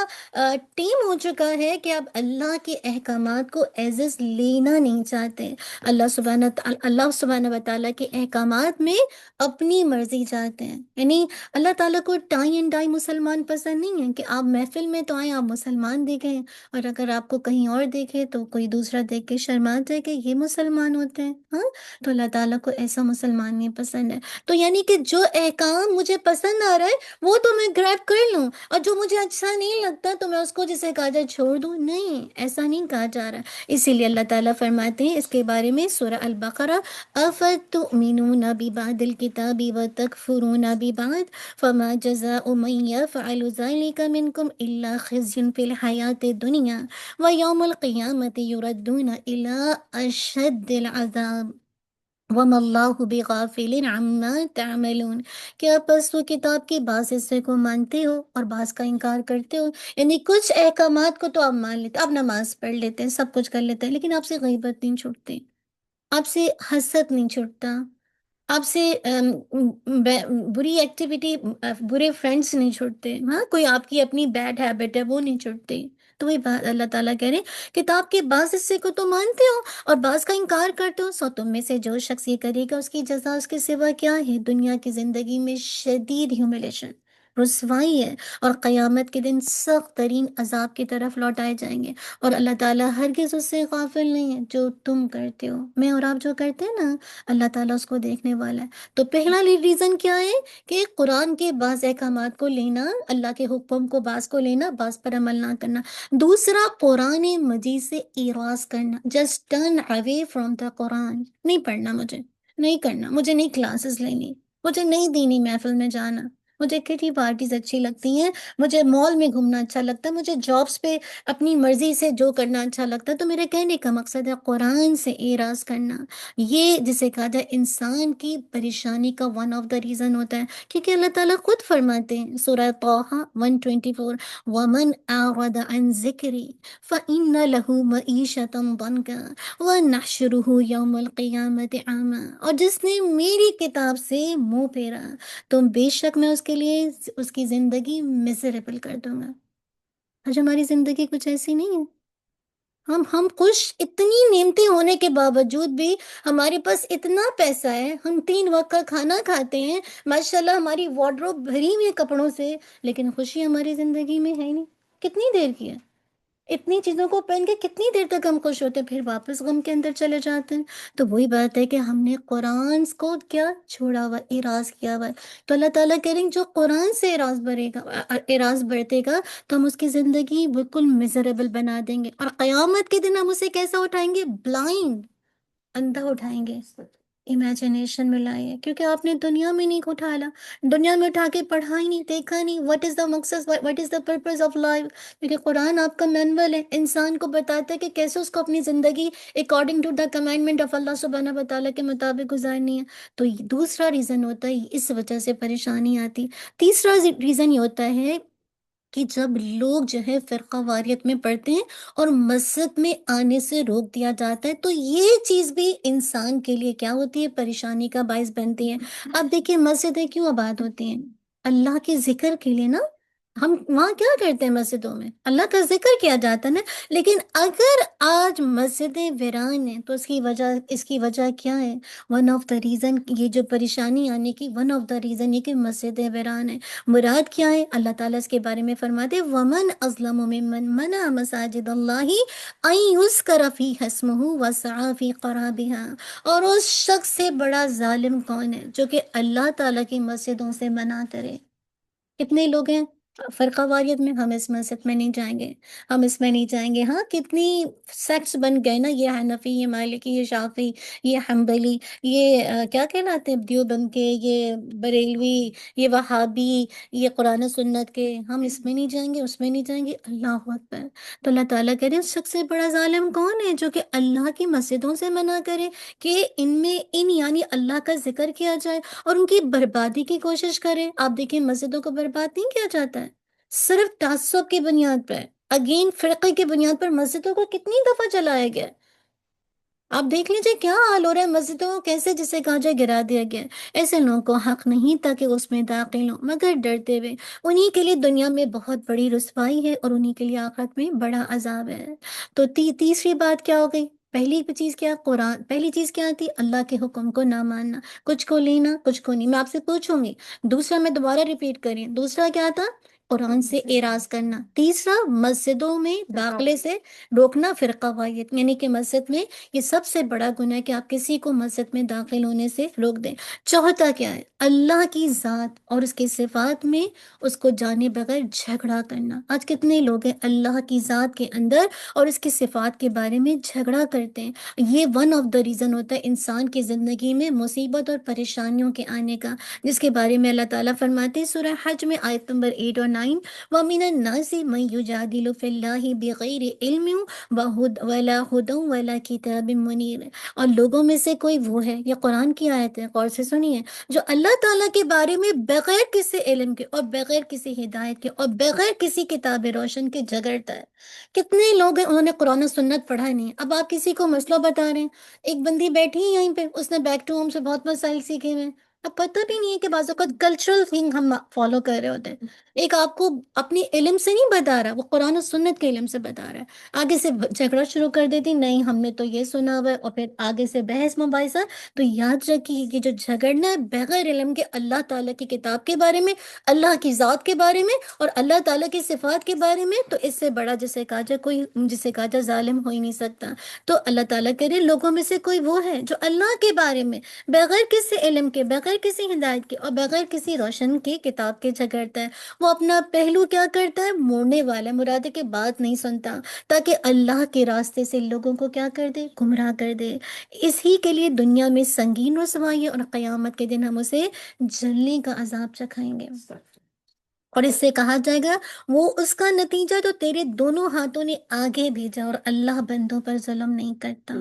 ٹیم ہو چکا ہے کہ آپ اللہ کے احکامات کو ایز از لینا نہیں چاہتے. اللہ سبحانہ و تعالیٰ کے احکامات میں اپنی مرضی چاہتے ہیں. یعنی اللہ تعالیٰ کو ٹائی اینڈ ڈائی مسلمان پسند نہیں ہے، کہ آپ محفل میں تو آئیں، آپ مسلمان دیکھیں، اور اگر آپ کو کہیں اور دیکھے تو کوئی دوسرا دیکھ کے شرما جائے کہ یہ مسلمان ہوتے ہیں. ہاں تو اللہ تعالیٰ کو ایسا مسلمان نہیں پسند ہے. تو یعنی کہ جو احکام مجھے پسند آ رہا ہے وہ تو میں گریب کر لوں، اور جو مجھے اچھا نہیں لگتا تو میں اس کو جسے کہا جائے چھوڑ دوں. نہیں، ایسا نہیں کہا جا رہا. اسی لیے اللہ تعالیٰ فرماتے ہیں اس کے بارے میں سورہ البقرہ، افتؤمنون ببعض الکتاب وتکفرون ببعض فما جزاء من يفعل ذلك منكم الا خزي في الحیاة الدنیا ویوم القیامة يردون الى اشد العذاب. وَمَا اللَّهُ بِغَافِلٍ عَمَّا تَعْمَلُونَ، کہ آپ بس وہ کتاب کے بعض حصے کو مانتے ہو اور بعض کا انکار کرتے ہو، یعنی کچھ احکامات کو تو آپ مان لیتے، آپ نماز پڑھ لیتے ہیں، سب کچھ کر لیتے ہیں، لیکن آپ سے غیبت نہیں چھوٹتی، آپ سے حسد نہیں چھوٹتا، آپ سے بری ایکٹیویٹی، برے فرینڈس نہیں چھوڑتے، ہاں کوئی آپ کی اپنی بیڈ ہیبٹ ہے وہ نہیں چھوڑتے. تو وہی بات اللہ تعالیٰ کہہ رہے ہیں، کتاب کے بعض حصے کو تو مانتے ہو اور بعض کا انکار کرتے ہو، سو تم میں سے جو شخص یہ کرے گا اس کی جزا اس کے سوا کیا ہے، دنیا کی زندگی میں شدید ہیوملیشن، رسوائی ہے، اور قیامت کے دن سخت ترین عذاب کی طرف لوٹائے جائیں گے. اور اللہ تعالیٰ ہرگز اس سے غافل نہیں ہے، جو تم کرتے ہو، میں اور آپ جو کرتے ہیں نا، اللہ تعالیٰ اس کو دیکھنے والا ہے. تو پہلا ریزن کیا ہے کہ قرآن کے بعض احکامات کو لینا، اللہ کے حکم کو بعض کو لینا، بعض پر عمل نہ کرنا. دوسرا، قرآن مجید سے اعراض کرنا، just turn away from the Quran, نہیں پڑھنا مجھے، نہیں کرنا، مجھے نہیں کلاسز لینی، مجھے نہیں دینی محفل میں جانا، مجھے کٹی پارٹیز اچھی لگتی ہیں، مجھے مال میں گھومنا اچھا لگتا ہے، مجھے جابس پہ اپنی مرضی سے جو کرنا اچھا لگتا ہے. تو میرے کہنے کا مقصد ہے قرآن سے اعراض کرنا. یہ جسے کہا جائے انسان کی پریشانی کا ون آف دا ریزن ہوتا ہے، کیونکہ اللہ تعالیٰ خود فرماتے ہیں سورہ طٰہٰ 124، وَمَنْ أَعْرَضَ عَنْ ذِكْرِي فَإِنَّ لَهُ مَعِيشَةً ضَنْكًا وَنَحْشُرُهُ يَوْمَ الْقِيَامَةِ أَعْمَىٰ، اور جس نے میری کتاب سے منہ پھیرا تو بے شک میں اس کے لیے اس کی زندگی میزریبل کر دوں گا. آج ہماری زندگی کچھ ایسی نہیں ہے. ہم خوش، اتنی نعمتیں ہونے کے باوجود بھی ہمارے پاس اتنا پیسہ ہے، ہم 3 وقت کا کھانا کھاتے ہیں، ماشاءاللہ ہماری وارڈروب بھری ہوئی ہے کپڑوں سے، لیکن خوشی ہماری زندگی میں ہے ہی نہیں. کتنی دیر کی ہے؟ اتنی چیزوں کو پہن کے کتنی دیر تک ہم خوش ہوتے ہیں، پھر واپس غم کے اندر چلے جاتے ہیں. تو وہی بات ہے کہ ہم نے قرآن کو کیا چھوڑا ہوا، اعراض کیا ہوا ہے. تو اللہ تعالیٰ کہہ رہے ہیں جو قرآن سے اعراض برتے گا تو ہم اس کی زندگی بالکل میزریبل بنا دیں گے، اور قیامت کے دن ہم اسے کیسا اٹھائیں گے؟ بلائنڈ، اندھا اٹھائیں گے. امیجنیشن میں لائے، کیونکہ آپ نے دنیا میں نہیں اٹھالا، دنیا میں اٹھا کے پڑھا ہی نہیں، دیکھا نہیں واٹ از دا مقصد، what is the purpose of life. کیونکہ قرآن آپ کا مینول ہے، انسان کو بتاتا ہے کہ کیسے اس کو اپنی زندگی according to the commandment of Allah سبحانہ و تعالیٰ کے مطابق گزارنی ہے. تو دوسرا ریزن ہوتا ہے اس وجہ سے پریشانی آتی. تیسرا ریزن یہ ہوتا ہے کہ جب لوگ جو ہے فرقہ واریت میں پڑھتے ہیں اور مسجد میں آنے سے روک دیا جاتا ہے، تو یہ چیز بھی انسان کے لیے کیا ہوتی ہے؟ پریشانی کا باعث بنتی ہے. اب دیکھیں مسجدیں کیوں آباد ہوتی ہیں؟ اللہ کے ذکر کے لیے نا. ہم وہاں کیا کرتے ہیں؟ مسجدوں میں اللہ کا ذکر کیا جاتا ہے نا. لیکن اگر آج مسجدیں ویران ہیں تو اس کی وجہ کیا ہے؟ ون آف دا ریزن، یہ جو پریشانی آنے کی ون آف دا ریزن یہ کہ مسجدیں ویران ہیں. مراد کیا ہے؟ اللہ تعالیٰ اس کے بارے میں فرماتے وَمَنْ أَظْلَمُ مِمَّنْ مَنَعَ مَسَاجِدَ اللَّهِ أَن يُذْكَرَ فِيهَا اسْمُهُ وَسَعَىٰ فِي خَرَابِهَا، اور اس شخص سے بڑا ظالم کون ہے جو کہ اللہ تعالیٰ کی مسجدوں سے منع کرے. کتنے لوگ ہیں فرقہ واریت میں؟ ہم اس مسجد میں نہیں جائیں گے، ہم اس میں نہیں جائیں گے. ہاں کتنی سیکٹس بن گئے نا، یہ حنفی، یہ مالکی، یہ شافی، یہ حنبلی، یہ کیا کہلاتے ہیں دیوبند کے، یہ بریلوی، یہ وہابی، یہ قرآن و سنت کے. ہم اس میں نہیں جائیں گے، اس میں نہیں جائیں گے. اللہ اکبر. تو اللہ تعالیٰ کہہ رہے ہیں اس شخص سے بڑا ظالم کون ہے جو کہ اللہ کی مسجدوں سے منع کرے کہ ان یعنی اللہ کا ذکر کیا جائے اور ان کی بربادی کی کوشش کرے. آپ دیکھیں مسجدوں کو برباد نہیں کیا جاتا ہے، صرف تعصب کی بنیاد پر، اگین فرقے کی بنیاد پر مسجدوں کو کتنی دفعہ جلایا گیا. آپ دیکھ لیجئے کیا حال ہو رہا ہے مسجدوں کو، کیسے جسے کہا جائے گرا دیا گیا. ایسے لوگوں کو حق نہیں تھا کہ اس میں داخل ہوں، مگر ڈرتے ہوئے. انہی کے لیے دنیا میں بہت بڑی رسوائی ہے اور انہی کے لیے آخرت میں بڑا عذاب ہے. تو تیسری بات کیا ہو گئی؟ پہلی چیز کیا؟ قرآن. پہلی چیز کیا تھی؟ اللہ کے حکم کو نہ ماننا، کچھ کو لینا کچھ کو نہیں. میں آپ سے پوچھوں گی، دوسرا میں دوبارہ ریپیٹ کریں، دوسرا کیا تھا؟ قرآن سے اعراض کرنا. تیسرا مسجدوں میں داخلے سے روکنا، فرقہ واریت، یعنی کہ مسجد میں یہ سب سے بڑا گناہ ہے کہ آپ کسی کو مسجد میں داخل ہونے سے روک دیں. چوتھا کیا ہے؟ اللہ کی ذات اور اس کی صفات میں اس کو جانے بغیر جھگڑا کرنا. آج کتنے لوگ ہیں اللہ کی ذات کے اندر اور اس کی صفات کے بارے میں جھگڑا کرتے ہیں. یہ ون آف دا ریزن ہوتا ہے انسان کی زندگی میں مصیبت اور پریشانیوں کے آنے کا، جس کے بارے میں اللہ تعالیٰ فرماتے ہیں سورہ حج میں آیت نمبر 8 اور 9. وَمِنَ النَّاسِ مَن يُجَادِلُ فِي اللَّهِ بِغَيْرِ عِلْمٍ وَلَا هُدًى وَلَا كِتَابٍ مُنِيرٍ. اور لوگوں میں سے کوئی وہ ہے، یہ قرآن کی آیت ہے، غور سے سنیے، جو اللہ تعالیٰ کے بارے میں بغیر کسی علم کے اور بغیر کسی ہدایت کے اور بغیر کسی کتاب روشن کے جھگڑتا ہے۔ کتنے لوگ ہیں انہوں نے قرآن و سنت پڑھا ہی نہیں، اب آپ کسی کو مسئلہ بتا رہے ہیں، ایک بندی بیٹھی ہے یہیں پہ، اس نے بیک ٹو ہوم سے بہت مسائل سیکھے ہوئے ہیں، اب پتہ بھی نہیں ہے کہ بعض اوقات کلچرل تھنگ ہم فالو کر رہے ہوتے ہیں۔ ایک آپ کو اپنی علم سے نہیں بتا رہا، وہ قرآن و سنت کے علم سے بتا رہا ہے، آگے سے جھگڑا شروع کر دیتی، نہیں ہم نے تو یہ سنا ہوا ہے، اور پھر آگے سے بحث مباحثہ۔ تو یاد رکھیے کہ جو جھگڑنا ہے بغیر علم کے اللہ تعالیٰ کی کتاب کے بارے میں، اللہ کی ذات کے بارے میں اور اللہ تعالیٰ کی صفات کے بارے میں، تو اس سے بڑا جسے کہا جائے کوئی، جسے کہا جائے ظالم ہو ہی نہیں سکتا۔ تو اللہ تعالیٰ کہہ رہے لوگوں میں سے کوئی وہ ہے جو اللہ کے بارے میں بغیر کسی علم کے، بغیر کسی ہدایت کے اور بغیر کسی روشن کی کتاب کے جھگڑتا ہے، وہ اپنا پہلو کیا کرتا ہے، موڑنے والا ہے، مراد ہے کہ بات نہیں سنتا، تاکہ اللہ کے راستے سے لوگوں کو کیا کر دے، گمراہ کر دے۔ اسی کے لیے دنیا میں سنگین رسوائی ہے، اور قیامت کے دن ہم اسے جلنے کا عذاب چکھائیں گے، اور اس سے کہا جائے گا وہ اس کا نتیجہ جو تیرے دونوں ہاتھوں نے آگے بھیجا، اور اللہ بندوں پر ظلم نہیں کرتا۔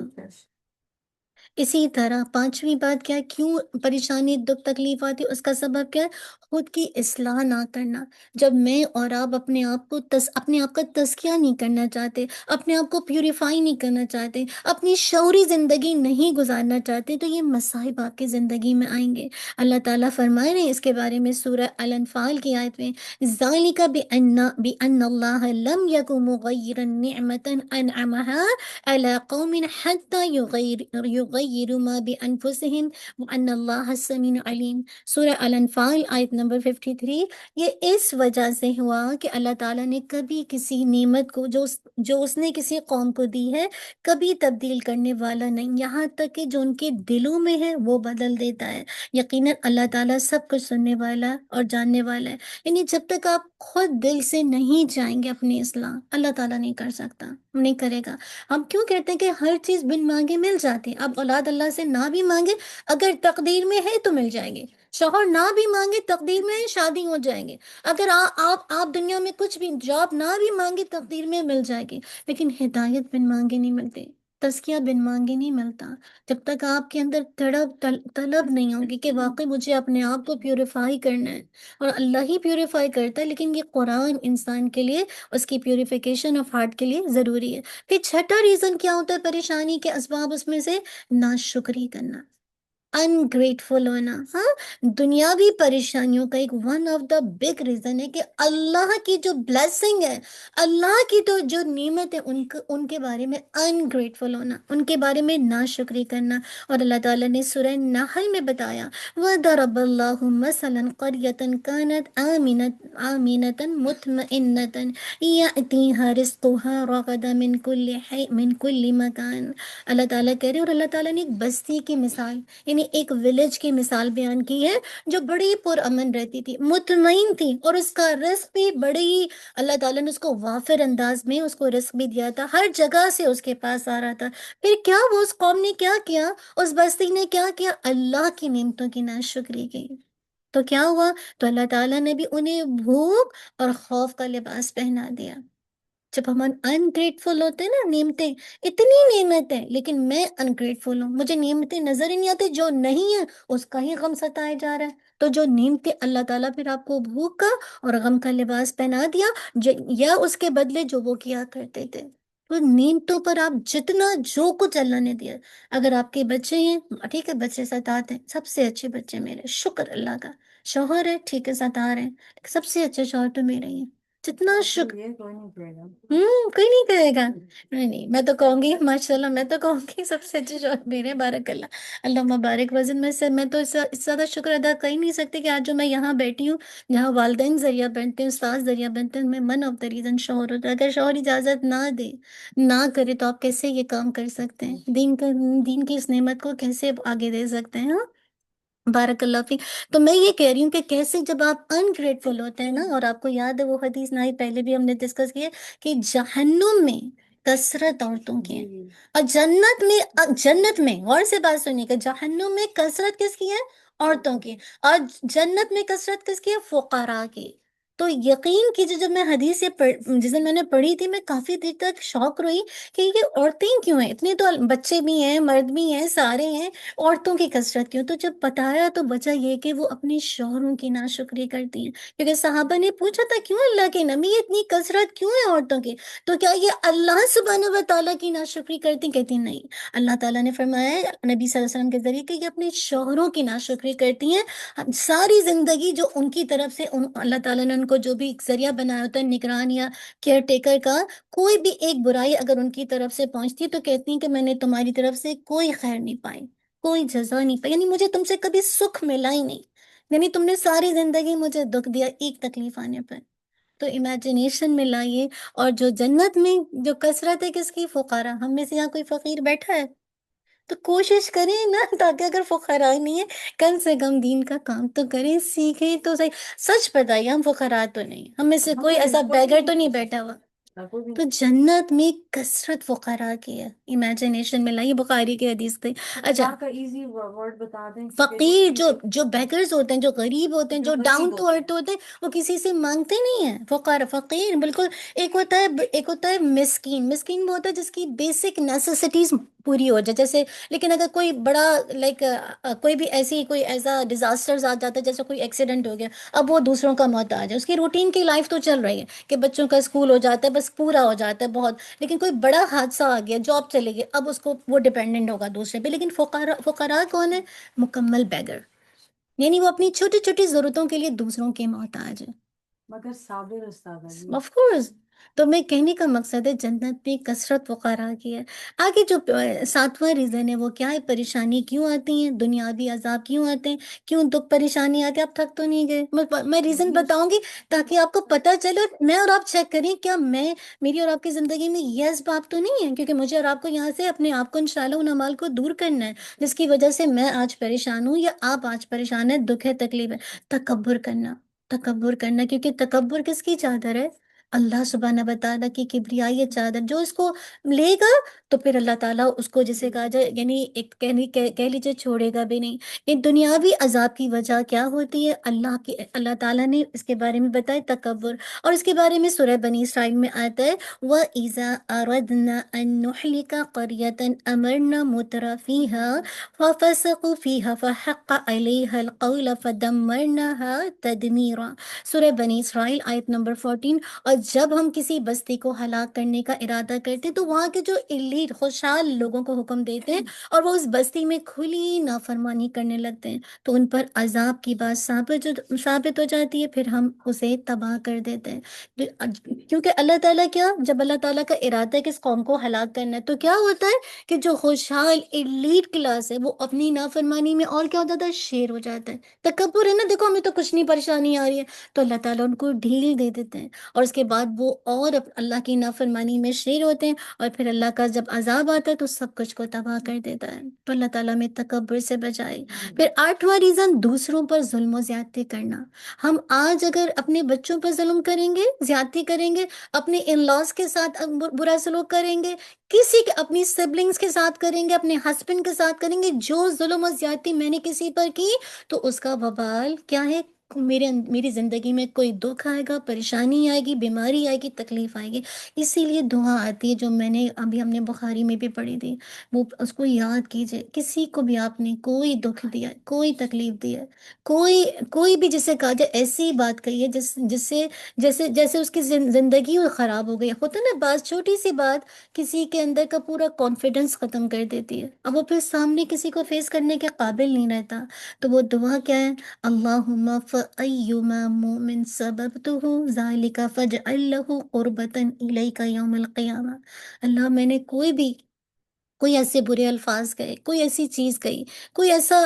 اسی طرح پانچویں بات کیا ہے، کیوں پریشانی دکھ تکلیف آتی ہے، اس کا سبب کیا ہے، خود کی اصلاح نہ کرنا۔ جب میں اور آپ اپنے آپ کو اپنے آپ کا تزکیہ نہیں کرنا چاہتے، اپنے آپ کو پیوریفائی نہیں کرنا چاہتے، اپنی شعوری زندگی نہیں گزارنا چاہتے، تو یہ مصائب آپ کی زندگی میں آئیں گے۔ اللہ تعالیٰ فرمائے رہے ہیں اس کے بارے میں سورہ الانفال کی آیت میں، ذَلِكَ بِأَنَّ اللَّهَ لَمْ يَكُ مُغَيِّرًا نِعْمَةً أَنْعَمَهَا عَلَىٰ قَوْمٍ حَتَّى يُغَيِّرُوا مَا بِأَنفُسِهِمْ وَأَنَّ اللَّهَ السَّمِيعُ الْعَلِيمُ۔ سورہ الانفال آیت نمبر 53، یہ اس وجہ سے ہوا کہ اللہ تعالیٰ نے کبھی کسی نعمت کو جو اس نے کسی قوم کو دی ہے کبھی تبدیل کرنے والا نہیں، یہاں تک کہ جو ان کے دلوں میں ہے وہ بدل دیتا ہے۔ یقیناً اللہ تعالیٰ سب کچھ سننے والا اور جاننے والا ہے، یعنی جب تک آپ خود دل سے نہیں چاہیں گے اپنی اصلاح، اللہ تعالیٰ نہیں کر سکتا، نہیں کرے گا۔ ہم کیوں کہتے ہیں کہ ہر چیز بن مانگے مل جاتی ہے؟ اب اولاد اللہ سے نہ بھی مانگے، اگر تقدیر میں ہے تو مل جائیں گے، شوہر نہ بھی مانگے تقدیر میں ہے شادی ہو جائیں گے، اگر آپ دنیا میں کچھ بھی جاب نہ بھی مانگے تقدیر میں مل جائے گی، لیکن ہدایت بن مانگے نہیں ملتے، تزکیہ بن مانگے نہیں ملتا۔ جب تک آپ کے اندر طلب نہیں ہوگی کہ واقعی مجھے اپنے آپ کو پیوریفائی کرنا ہے، اور اللہ ہی پیوریفائی کرتا ہے، لیکن یہ قرآن انسان کے لیے اس کی پیوریفیکیشن آف ہارٹ کے لیے ضروری ہے۔ پھر چھٹا ریزن کیا ہوتا ہے پریشانی کے اسباب، اس میں سے ناشکری کرنا، انگریٹفل ہونا۔ ہاں، دنیاوی پریشانیوں کا ایک one of the big reason ہے کہ اللہ کی جو بلیسنگ ہے، اللہ کی تو جو نعمت ہے، ان کے بارے میں انگریٹفل ہونا، ان کے بارے میں ناشکری کرنا۔ اور اللہ تعالیٰ نے سورہ نحل میں بتایا، وَضَرَبَ اللَّهُ مَثَلًا قَرْيَةً كَانَتْ آمِنَةً مُطْمَئِنَّةً يَأْتِيهَا رِزْقُهَا رَغَدًا مِنْ كُلِّ مَكَانٍ۔ اللہ تعالیٰ کہہ رہے ہیں، اور اللہ تعالیٰ نے ایک بستی کی مثال، یعنی ایک ولیج کی مثال بیان کی ہے، جو بڑی پرامن رہتی تھی، مطمئن تھی، اور اس کا رزق بھی بڑی، اللہ تعالیٰ نے اس کو وافر انداز میں اس کو رزق بھی دیا تھا، ہر جگہ سے اس کے پاس آ رہا تھا۔ پھر کیا وہ اس قوم نے کیا کیا، اس بستی نے کیا کیا، اللہ کی نعمتوں کی ناشکری کی، تو کیا ہوا، تو اللہ تعالیٰ نے بھی انہیں بھوک اور خوف کا لباس پہنا دیا۔ جب ہم انگریٹفل ہوتے ہیں نا، نعمتیں اتنی نعمت ہے لیکن میں انگریٹفل ہوں، مجھے نعمتیں نظر ہی نہیں آتی، جو نہیں ہے اس کا ہی غم ستائے جا رہا ہے، تو جو نعمتیں اللہ تعالیٰ پھر آپ کو بھوک کا اور غم کا لباس پہنا دیا، یا اس کے بدلے جو وہ کیا کرتے تھے، تو نعمتوں پر آپ جتنا جو کچھ اللہ نے دیا، اگر آپ کے بچے ہیں ٹھیک ہے، بچے ستاتے ہیں، سب سے اچھے بچے میرے، شکر اللہ کا، شوہر ہے ٹھیک ہے ستا رہے ہیں، لیکن سب سے اچھے شوہر تو میرے ہی ہیں، جتنا شکر، کوئی نہیں کہے گا، نہیں میں تو کہوں گی ماشاء اللہ، میں تو کہوں گی سب سے اچھے شوہر میرے، بارک اللہ، اللہ مبارک وزن میں سے، میں تو اس سے زیادہ شکر ادا کر ہی نہیں سکتی کہ آج جو میں یہاں بیٹھی ہوں، جہاں والدین ذریعہ بنتے ہیں، استاد ذریعہ بنتے ہیں، میں من آف دا ریزن شوہر ہوتا ہے۔ اگر شوہر اجازت نہ دے، نہ کرے، تو آپ کیسے یہ کام کر سکتے ہیں، دین کی اس نعمت کو کیسے آگے دے سکتے ہیں؟ ہاں، بارک اللہ فی۔ تو میں یہ کہہ رہی ہوں کہ کیسے جب آپ انگریٹفل ہوتے ہیں نا، اور آپ کو یاد ہے وہ حدیث نہ ہی پہلے بھی ہم نے ڈسکس کی ہے کہ جہنم میں کثرت عورتوں کی ہے، اور جنت میں غور سے بات سنیے کہ جہنم میں کثرت کس کی ہے، عورتوں کی، اور جنت میں کثرت کس کی ہے، فقراء کی۔ تو یقین کیجیے جب میں حدیث جس دن میں نے پڑھی تھی، میں کافی دیر تک شوق رہی کہ یہ عورتیں کیوں ہیں اتنے، تو بچے بھی ہیں، مرد بھی ہیں، سارے ہیں، عورتوں کی کثرت کیوں؟ تو جب بتایا تو وجہ یہ کہ وہ اپنے شوہروں کی ناشکری کرتی ہیں، کیونکہ صحابہ نے پوچھا تھا کیوں اللہ کے نبی اتنی کثرت کیوں ہے عورتوں کی، تو کیا یہ اللہ سبحانہ و تعالیٰ کی ناشکری کرتی؟ کہتی نہیں، اللہ تعالیٰ نے فرمایا ہے نبی صلی اللہ علیہ وسلم کے ذریعے کہ یہ اپنے شوہروں کی ناشکری کرتی ہیں، ساری زندگی جو ان کی طرف سے اللہ تعالیٰ نے ان کو جو بھی ایک ذریعہ بنایا ہوتا ہے نگران یا کیئر ٹیکر کا، کوئی بھی ایک برائی اگر ان کی طرف سے پہنچتی تو کہتی ہیں کہ میں نے تمہاری طرف سے کوئی خیر نہیں پائی، کوئی جزا نہیں پائی، یعنی مجھے تم سے کبھی سکھ ملا ہی نہیں، یعنی تم نے ساری زندگی مجھے دکھ دیا ایک تکلیف آنے پر۔ تو امیجنیشن میں لائیے، اور جو جنت میں جو کثرت ہے کس کی؟ فقراء۔ ہم میں سے یہاں کوئی فقیر بیٹھا ہے؟ تو کوشش کریں نا، تاکہ اگر فقراء نہیں ہے کم سے کم دین کا کام تو کریں، سیکھیں تو صحیح۔ سچ بتائیے، ہم فقراء تو نہیں، ہم میں سے کوئی ایسا بیگر تو نہیں بیٹھا ہوا، تو جنت میں کثرت فقراء کی ہے، امیجنیشن میں لائیے، بخاری کی حدیث تھی۔ اچھا، کا ایزی ورڈ بتا دیں۔ فقیر جو بیگرز ہوتے ہیں، جو غریب ہوتے ہیں، جو ڈاؤن ٹو ارتھ ہوتے ہیں، وہ کسی سے مانگتے نہیں ہیں، فقیر بالکل۔ ایک ہوتا ہے مسکین، مسکین وہ ہوتا ہے جس کی بیسک نیسیسٹیز پوری ہو جائے، جیسے، لیکن اگر کوئی بڑا لائک کوئی بھی کوئی ایسا ڈیزاسٹرز آ جاتا ہے، جیسے کوئی ایکسیڈنٹ ہو گیا، اب وہ دوسروں کا محتاج ہے، اس کی روٹین کی لائف تو چل رہی ہے کہ بچوں کا اسکول ہو جاتا ہے، بس پورا ہو جاتا ہے بہت، لیکن کوئی بڑا حادثہ آ گیا، جاب چلے گئی، اب اس کو وہ ڈیپینڈنٹ ہوگا دوسرے پہ۔ لیکن فقراء کون ہے؟ مکمل بیگر، یعنی وہ اپنی چھوٹی چھوٹی ضرورتوں کے لیے دوسروں کے محتاج ہے، مگر صابر استاد جی۔ Of course. تو میں کہنے کا مقصد ہے جنت میں کثرت فقراء کی ہے۔ آگے جو ساتواں ریزن ہے وہ کیا ہے؟ پریشانی کیوں آتی ہیں، دنیاوی عذاب کیوں آتے ہیں، کیوں دکھ پریشانی آتی ہے؟ آپ تھک تو نہیں گئے؟ میں ریزن بتاؤں گی تاکہ آپ کو پتہ چلے، میں اور آپ چیک کریں کیا میری اور آپ کی زندگی میں یہ اسباب تو نہیں ہے، کیونکہ مجھے اور آپ کو یہاں سے اپنے آپ کو انشاءاللہ ان اعمال کو دور کرنا ہے جس کی وجہ سے میں آج پریشان ہوں یا آپ آج پریشان ہیں، دکھ ہے، تکلیف ہے۔ تکبر کرنا، کیونکہ تکبر کس کی چادر ہے؟ اللہ سبحانہ و تعالیٰ کی کبریائی چادر، جو اس کو لے گا تو پھر اللہ تعالیٰ اس کو جسے کہا جائے، یعنی ایک کہہ لیجیے چھوڑے گا بھی نہیں۔ ان دنیاوی عذاب کی وجہ کیا ہوتی ہے؟ اللہ تعالیٰ نے اس کے بارے میں بتایا تکبر، اور اس کے بارے میں سورہ بنی اسرائیل میں آتا ہے وَإِذَا أَرَدْنَا أَن نُحْلِكَ قَرْيَةً أَمَرْنَا مُتْرَ فِيهَا فَفَسَقُوا فِيهَا فَحَقَّ عَلَيْهَا الْقَوْلَ فَدَمَّرْنَاهَا تَدْمِيرًا۔ سورہ بنی اسرائیل آیت نمبر 14۔ اور جب ہم کسی بستی کو ہلاک کرنے کا ارادہ کرتے ہیں تو وہاں کے جو ایلیٹ خوشحال لوگوں کو حکم دیتے ہیں اور وہ اس بستی میں کھلی نافرمانی کرنے لگتے ہیں تو ان پر عذاب کی بات ثابت ہو جاتی ہے، پھر ہم اسے تباہ کر دیتے ہیں، کیونکہ اللہ تعالیٰ کیا، جب اللہ تعالیٰ کا ارادہ ہے کہ اس قوم کو ہلاک کرنا ہے تو کیا ہوتا ہے کہ جو خوشحال ایلیٹ کلاس ہے وہ اپنی نافرمانی میں اور کیا ہو جاتا ہے؟ شیر ہو جاتا ہے، تکبر ہے نا، دیکھو ہمیں تو کچھ نہیں پریشانی آ رہی ہے، تو اللہ تعالیٰ ان کو ڈھیل دے دیتے ہیں اور اس کے بعد وہ اور اللہ کی نافرمانی میں شیر ہوتے ہیں، اور پھر اللہ کا جب عذاب آتا ہے تو سب کچھ کو تباہ کر دیتا ہے۔ تو اللہ تعالیٰ میں تکبر سے بچائے۔ پھر آٹھواں ریزن، دوسروں پر ظلم و زیادتی کرنا۔ ہم آج اگر اپنے بچوں پر ظلم کریں گے، زیادتی کریں گے، اپنے ان لاز کے ساتھ برا سلوک کریں گے، اپنی سبلنگز کے ساتھ کریں گے، اپنے ہسبینڈ کے ساتھ کریں گے، جو ظلم و زیادتی میں نے کسی پر کی تو اس کا وبال کیا ہے؟ میری زندگی میں کوئی دکھ آئے گا، پریشانی آئے گی، بیماری آئے گی، تکلیف آئے گی۔ اسی لیے دعا آتی ہے جو میں نے ابھی ہم نے بخاری میں بھی پڑھی تھی، وہ اس کو یاد کیجئے۔ کسی کو بھی آپ نے کوئی دکھ دیا، کوئی تکلیف دیا، کوئی بھی جسے کہا جائے ایسی بات کہی ہے جیسے اس کی زندگی خراب ہو گئی، ہوتا ہے نا بعض چھوٹی سی بات کسی کے اندر کا پورا کانفیڈنس ختم کر دیتی ہے، اب وہ پھر سامنے کسی کو فیس کرنے کے قابل نہیں رہتا۔ تو وہ دعا کیا ہے؟ اللہم فَأَيُّمَا مُؤْمِن سَبَبْتُهُ ذَلِكَ فَاجْعَل لَهُ قُرْبَةً إِلَيْكَ يَوْمَ الْقِيَامَةِ۔ اللہ، میں نے کوئی ایسے برے الفاظ کہے، کوئی ایسی چیز کہی، کوئی ایسا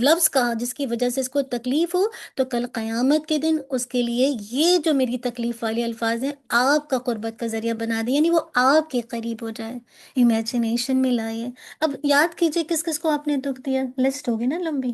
لفظ کہا جس کی وجہ سے اس کو تکلیف ہو، تو کل قیامت کے دن اس کے لیے یہ جو میری تکلیف والے الفاظ ہیں آپ کا قربت کا ذریعہ بنا دیں، یعنی وہ آپ کے قریب ہو جائے۔ امیجنیشن میں لائیے، اب یاد کیجئے کس کس کو آپ نے دکھ دیا، لسٹ ہوگی نا لمبی۔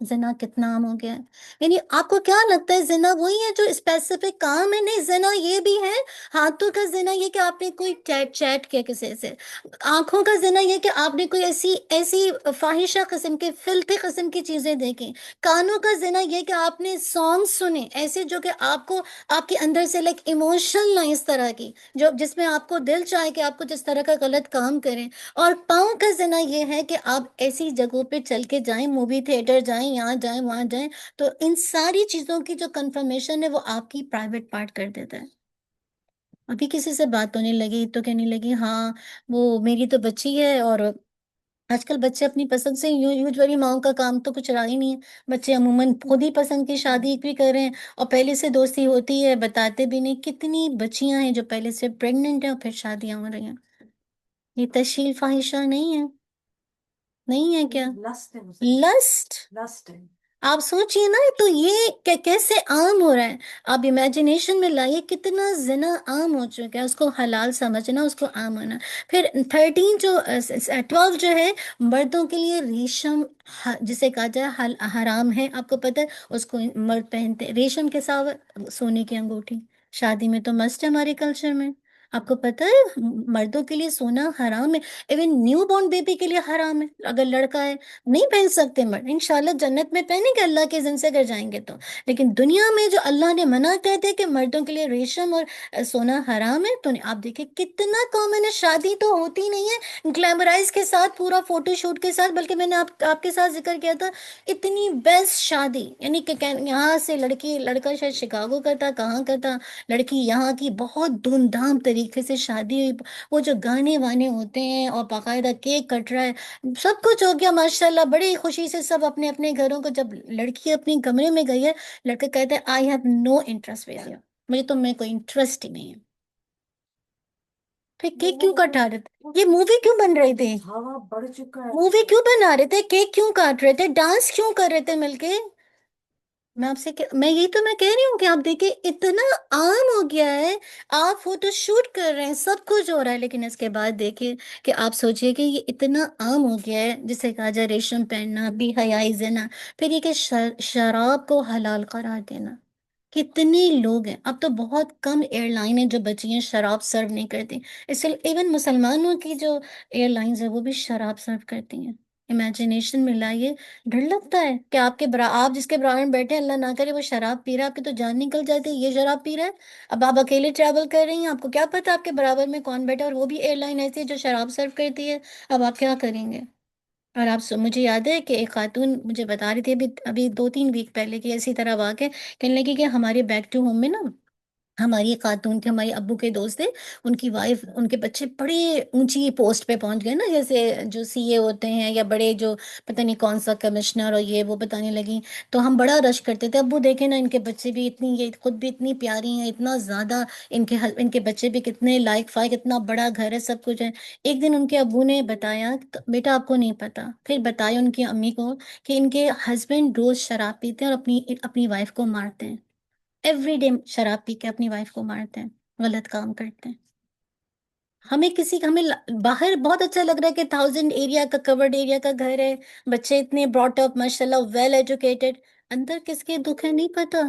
زنا کتنا عام ہو گیا ہے. یعنی آپ کو کیا لگتا ہے زنا وہی ہے جو اسپیسیفک کام ہے؟ نہیں، زنا یہ بھی ہے. ہاتھوں کا زنا یہ کہ آپ نے کوئی چیٹ چیٹ کیا کسی سے. آنکھوں کا زنا یہ کہ آپ نے کوئی ایسی ایسی فاحشہ قسم کے فلتھی قسم کی چیزیں دیکھی. کانوں کا زنا یہ کہ آپ نے سانگ سنے ایسے جو کہ آپ کو آپ کے اندر سے لائک ایموشنل نہ اس طرح کی جو جس میں آپ کو دل چاہے کہ آپ کو جس طرح کا غلط کام کریں. اور پاؤں کا زنا یہ ہے کہ آپ ایسی جگہوں پہ چل کے جائیں، مووی تھیٹر جائیں، یہاں جائیں وہاں جائیں، تو ان ساری چیزوں کی جو کنفرمیشن ہے وہ آپ کی پرائیویٹ پارٹ کر دیتا ہے. ابھی کسی سے بات ہونے لگی تو کہنے لگی ہاں وہ میری تو بچی ہے. اور آج کل بچے اپنی پسند سے یوزلی ماؤں کا کام تو کچھ رہا ہی نہیں ہے. بچے عموماً خود ہی پسند کی شادی بھی کر رہے ہیں اور پہلے سے دوستی ہوتی ہے، بتاتے بھی نہیں. کتنی بچیاں ہیں جو پہلے سے پریگننٹ ہیں اور پھر شادیاں ہو رہی ہیں. یہ تشہیر فاحشہ نہیں ہے؟ نہیں ہے کیا؟ لسٹ ہے، لسٹ. لسٹ ہے. آپ سوچئے نا، تو یہ کیسے عام ہو رہا ہے. آپ امیجنیشن میں لائیے کتنا زنا عام ہو چکا ہے. اس کو حلال سمجھنا، اس کو عام ہونا. پھر 12 جو ہے مردوں کے لیے ریشم جسے کہا جائے حرام ہے. آپ کو پتہ ہے اس کو مرد پہنتے ریشم کے ساتھ سونے کی انگوٹھی. شادی میں تو مسٹ ہے ہمارے کلچر میں. آپ کو پتہ ہے مردوں کے لیے سونا حرام ہے. ایون نیو بورن بیبی کے لیے حرام ہے. اگر لڑکا ہے نہیں پہن سکتے مرد. انشاءاللہ جنت میں پہنیں گے اللہ کے اذن سے اگر جائیں گے تو. لیکن دنیا میں جو اللہ نے منع کر دیا کہ مردوں کے لیے ریشم اور سونا حرام ہے، تو آپ دیکھیں کتنا کامن ہے. شادی تو ہوتی نہیں ہے گلیمرائز کے ساتھ، پورا فوٹو شوٹ کے ساتھ. بلکہ میں نے آپ کے ساتھ ذکر کیا تھا اتنی بیسٹ شادی، یعنی کہ یہاں سے لڑکا شاید شکاگو کا تھا، کہاں کا تھا، لڑکی یہاں کی، بہت دھوم دھام طریقے سے شادی ہوئی. وہ جو گانے وانے ہوتے ہیں اور باقاعدہ کیک کٹ رہا ہے، سب کچھ ہو گیا ماشاءاللہ. بڑی خوشی سے سب اپنے اپنے گھروں کو. جب لڑکی اپنی کمرے میں گئی ہے، لڑکا کہتے ہیں I have no interest with you, مجھے تم میں کوئی انٹرسٹ ہی نہیں ہے. پھر کیک کیوں کٹا رہے تھے؟ یہ مووی کیوں بن رہی تھی؟ ہوا بڑھ چکا ہے. مووی کیوں بنا رہے تھے؟ کیک کیوں کاٹ رہے تھے؟ ڈانس کیوں کر رہے تھے مل کے؟ میں یہی تو میں کہہ رہی ہوں کہ آپ دیکھیں اتنا عام ہو گیا ہے. آپ فوٹو شوٹ کر رہے ہیں، سب کچھ ہو رہا ہے، لیکن اس کے بعد دیکھیں کہ آپ سوچئے کہ یہ اتنا عام ہو گیا ہے جسے کہا جائے ریشم پہننا، بے حیائی زنا. پھر یہ کہ شراب کو حلال قرار دینا. کتنے لوگ ہیں، اب تو بہت کم ایئر لائن ہیں جو بچیاں شراب سرو نہیں کرتی. اس لیے ایون مسلمانوں کی جو ایئر لائنز ہیں وہ بھی شراب سرو کرتی ہیں. امیجنیشن میں لائیے، ڈر لگتا ہے کہ آپ جس کے برابر میں بیٹھے ہیں، اللہ نہ کرے وہ شراب پی رہا ہے، آپ کی تو جان نکل جاتی ہے. یہ شراب پی رہا ہے، اب آپ اکیلے ٹریول کر رہی ہیں، آپ کو کیا پتا آپ کے برابر میں کون بیٹھا ہے، اور وہ بھی ایئر لائن ایسی ہے جو شراب سرو کرتی ہے. اب آپ کیا کریں گے؟ اور مجھے یاد ہے کہ ایک خاتون مجھے بتا رہی تھی ابھی 2-3 ویک پہلے کی ایسی طرح واقع. کہنے لگی کہ ہمارے بیک ٹو ہوم میں نا ہماری ایک خاتون تھی، ہمارے ابو کے دوست تھے. ان کی وائف، ان کے بچے بڑے اونچی پوسٹ پہ پہنچ گئے نا، جیسے جو CA ہوتے ہیں یا بڑے جو پتہ نہیں کون سا کمشنر اور یہ وہ بتانے لگی. تو ہم بڑا رش کرتے تھے، ابو دیکھیں نا ان کے بچے بھی اتنی، یہ خود بھی اتنی پیاری ہیں، اتنا زیادہ ان کے بچے بھی کتنے لائق فائق، اتنا بڑا گھر ہے، سب کچھ ہے. ایک دن ان کے ابو نے بتایا بیٹا آپ کو نہیں پتا، پھر بتایا ان کی امی کو کہ ان کے ہسبینڈ روز شراب پیتے ہیں اور اپنی وائف کو مارتے ہیں. ایوری ڈے شراب پی کے اپنی وائف کو مارتے ہیں، غلط کام کرتے ہیں. ہمیں باہر بہت اچھا لگ رہا ہے کہ 1000 ایریا کا کورڈ ایریا کا گھر ہے، بچے اتنے براٹ اپ ماشاء اللہ ویل ایجوکیٹڈ. اندر کس کے دکھ ہے نہیں پتا.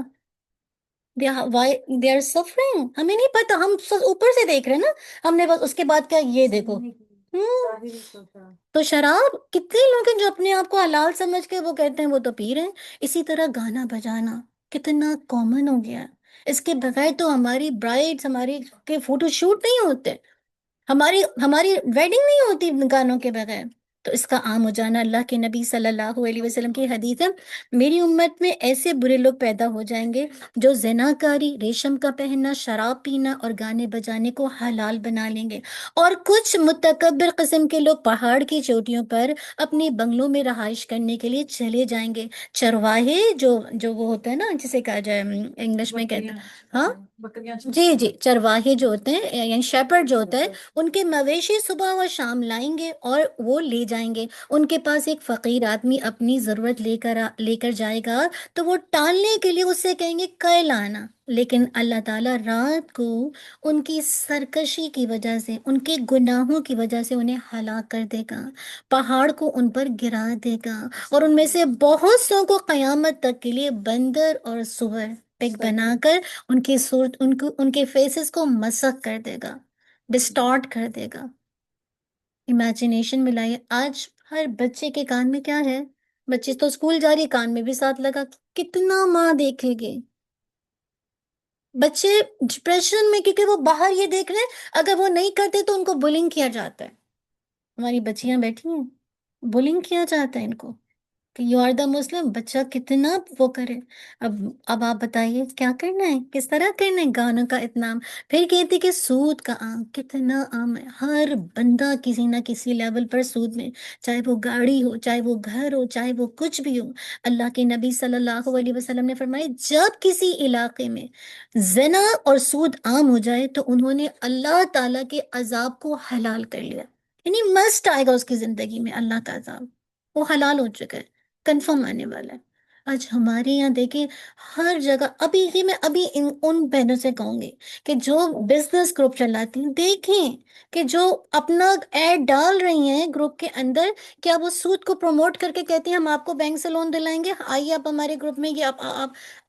دے آر سفرنگ، ہمیں نہیں پتا. ہم اوپر سے دیکھ رہے ہیں نا، ہم نے بس اس کے بعد کیا یہ دیکھو. تو شراب کتنے لوگ ہیں جو اپنے آپ کو حلال سمجھ کے وہ کہتے ہیں وہ تو پی رہے ہیں. اسی طرح گانا بجانا کتنا کامن ہو گیا. اس کے بغیر تو ہماری برائڈز، ہماری کے فوٹو شوٹ نہیں ہوتے، ہماری ویڈنگ نہیں ہوتی گانوں کے بغیر. تو اس کا عام ہو جانا، اللہ کے نبی صلی اللہ علیہ وسلم کی حدیث ہے، میری امت میں ایسے برے لوگ پیدا ہو جائیں گے جو زنا کاری، ریشم کا پہننا، شراب پینا اور گانے بجانے کو حلال بنا لیں گے. اور کچھ متکبر قسم کے لوگ پہاڑ کی چوٹیوں پر اپنے بنگلوں میں رہائش کرنے کے لیے چلے جائیں گے. چرواہے جو وہ ہوتا ہے نا، جسے کہا جائے انگلش میں کہتے ہیں، ہاں جی چرواہے جو ہوتے ہیں یعنی شیپرڈ جو ہوتا ہے، ان کے مویشی صبح و شام لائیں گے اور وہ لے جائیں گے. ان کے پاس ایک فقیر آدمی اپنی ضرورت لے کر جائے گا تو وہ ٹالنے کے لیے اس سے کہیں گے کل آنا. لیکن اللہ تعالیٰ رات کو ان کی سرکشی کی وجہ سے، ان کے گناہوں کی وجہ سے انہیں ہلاک کر دے گا، پہاڑ کو ان پر گرا دے گا، اور ان میں سے بہت سو کو قیامت تک کے لیے بندر اور سور پگ بنا کر ان کی صورت، ان کے فیسز کو مسخ کر دے گا، ڈسٹارٹ کر دے گا. امیجنیشن ملائیے. آج ہر بچے کے کان میں کیا ہے؟ بچے تو اسکول جا رہی، کان میں بھی ساتھ لگا. کتنا ماں دیکھے گے بچے ڈپریشن میں، کیونکہ وہ باہر یہ دیکھ رہے ہیں اگر وہ نہیں کرتے تو ان کو بلنگ کیا جاتا ہے. ہماری بچیاں بیٹھی ہیں، بلنگ کیا جاتا ہے ان کو کہ یو آر دا مسلم. بچہ کتنا وہ کرے. اب آپ بتائیے کیا کرنا ہے، کس طرح کرنا ہے گانوں کا اتنام. پھر کہتے کہ سود کا عام، کتنا عام ہے. ہر بندہ کسی نہ کسی لیول پر سود میں، چاہے وہ گاڑی ہو، چاہے وہ گھر ہو، چاہے وہ کچھ بھی ہو. اللہ کے نبی صلی اللہ علیہ وسلم نے فرمایا جب کسی علاقے میں زنا اور سود عام ہو جائے تو انہوں نے اللہ تعالیٰ کے عذاب کو حلال کر لیا. یعنی مسٹ آئے گا اس کی زندگی میں اللہ کا عذاب، وہ حلال ہو چکا ہے، کنفرم آنے والا ہے. آج ہمارے یہاں دیکھیں ہر جگہ. ابھی یہ میں ان بہنوں سے کہوں گی کہ جو بزنس گروپ چلاتی ہیں، دیکھیں کہ جو اپنا ایڈ ڈال رہی ہیں گروپ کے اندر، کیا وہ سود کو پروموٹ کر کے کہتی ہیں ہم آپ کو بینک سے لون دلائیں گے، آئیے آپ ہمارے گروپ میں. یہ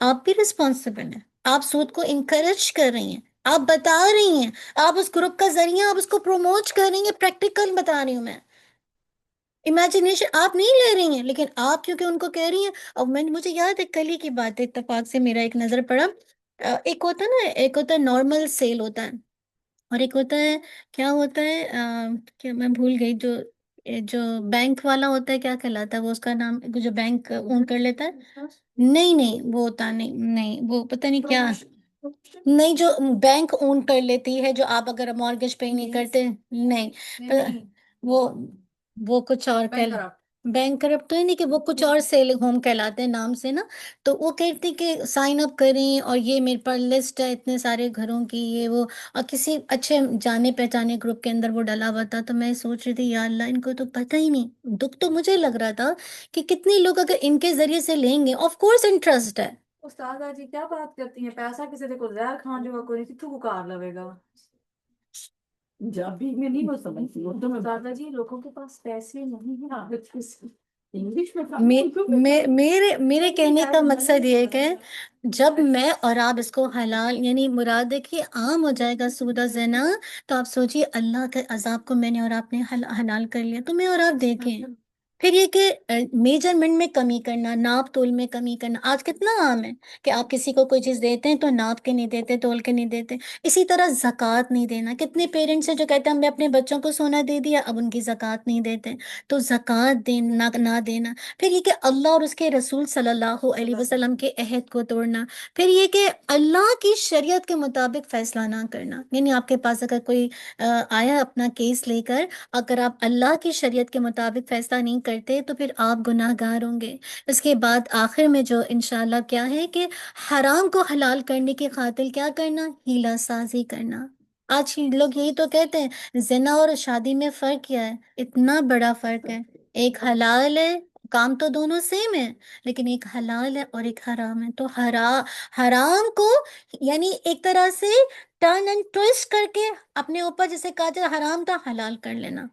آپ بھی رسپانسبل ہیں. آپ سود کو انکریج کر رہی ہیں، آپ بتا رہی ہیں، آپ اس گروپ کا ذریعہ آپ اس کو پروموٹ کر رہی ہیں. پریکٹیکل بتا رہی ہوں میں. امیجنیشن آپ نہیں لے رہی ہیں، لیکن آپ کیونکہ ان کو کہہ رہی ہیں. اور مجھے یاد ہے کل ہی کی بات ہے، اتفاق سے میرا ایک نظر پڑا. ایک ہوتا ہے نا، ایک ہوتا ہے نارمل سیل ہوتا ہے، اور ایک ہوتا ہے، کیا ہوتا ہے، کیا میں بھول گئی، جو بینک والا ہوتا ہے، کیا کہلاتا ہے وہ، اس کا نام، جو بینک اون کر لیتا ہے. نہیں نہیں، وہ ہوتا نہیں، نہیں وہ پتہ نہیں کیا، نہیں جو بینک اون کر لیتی ہے، جو آپ اگر مارگیج پے نہیں کرتے. نہیں وہ وہ کچھ اور بینک کرپٹ تو نہیں، کہ وہ کچھ اور سیل ہوم کہلاتے ہیں نام سے نا. تو وہ کہتی کہ سائن اپ کریں، اور یہ میرے پر لسٹ ہے اتنے سارے گھروں کی، یہ وہ. اور کسی اچھے جانے پہچانے گروپ کے اندر وہ ڈلا ہوا تھا. تو میں سوچ رہی تھی یا اللہ ان کو تو پتہ ہی نہیں. دکھ تو مجھے لگ رہا تھا کہ کتنے لوگ اگر ان کے ذریعے سے لیں گے، آف کورس انٹرسٹ ہے. استاذہ جی کیا بات کرتی ہیں، پیسہ کسی کو زہر کھان جو کوئی کتوں کو کار لگے گا. جب بھی میں نہیں وہ سمجھتی اردو میں. استاذہ جی لوگوں کے پاس پیسے نہیں ہیں، انگلش میں میرے کہنے کا مقصد یہ ہے کہ جب میں اور آپ اس کو حلال، یعنی مراد ہے کہ عام ہو جائے گا سود و زنا، تو آپ سوچیے اللہ کے عذاب کو میں نے اور آپ نے حلال کر لیا. تو میں اور آپ دیکھیں. پھر یہ کہ میجرمنٹ میں کمی کرنا، ناپ تول میں کمی کرنا آج کتنا عام ہے کہ آپ کسی کو کوئی چیز دیتے ہیں تو ناپ کے نہیں دیتے، تول کے نہیں دیتے. اسی طرح زکوٰۃ نہیں دینا. کتنے پیرنٹس ہیں جو کہتے ہیں ہم نے اپنے بچوں کو سونا دے دیا، اب ان کی زکوٰۃ نہیں دیتے. تو زکوٰۃ دینا نہ دینا. پھر یہ کہ اللہ اور اس کے رسول صلی اللہ علیہ وسلم کے عہد کو توڑنا. پھر یہ کہ اللہ کی شریعت کے مطابق فیصلہ نہ کرنا. یعنی آپ کے پاس اگر کوئی آیا اپنا کیس لے کر، اگر آپ اللہ کی شریعت کے مطابق فیصلہ نہیں کرتے تو پھر آپ گناہ گار ہوں گے. اس کے بعد آخر میں جو انشاءاللہ کیا ہے کہ حرام کو حلال کرنے کی خاطر کیا کرنا، ہیلا سازی کرنا. آج لوگ یہی تو کہتے ہیں زنا اور شادی میں فرق کیا ہے. اتنا بڑا فرق ہے. ایک حلال ہے، کام تو دونوں سیم ہے، لیکن ایک حلال ہے اور ایک حرام ہے. تو حرام کو یعنی ایک طرح سے ٹرن اینڈ ٹوسٹ کر کے اپنے اوپر، جسے کہا جائے حرام تھا حلال کر لینا.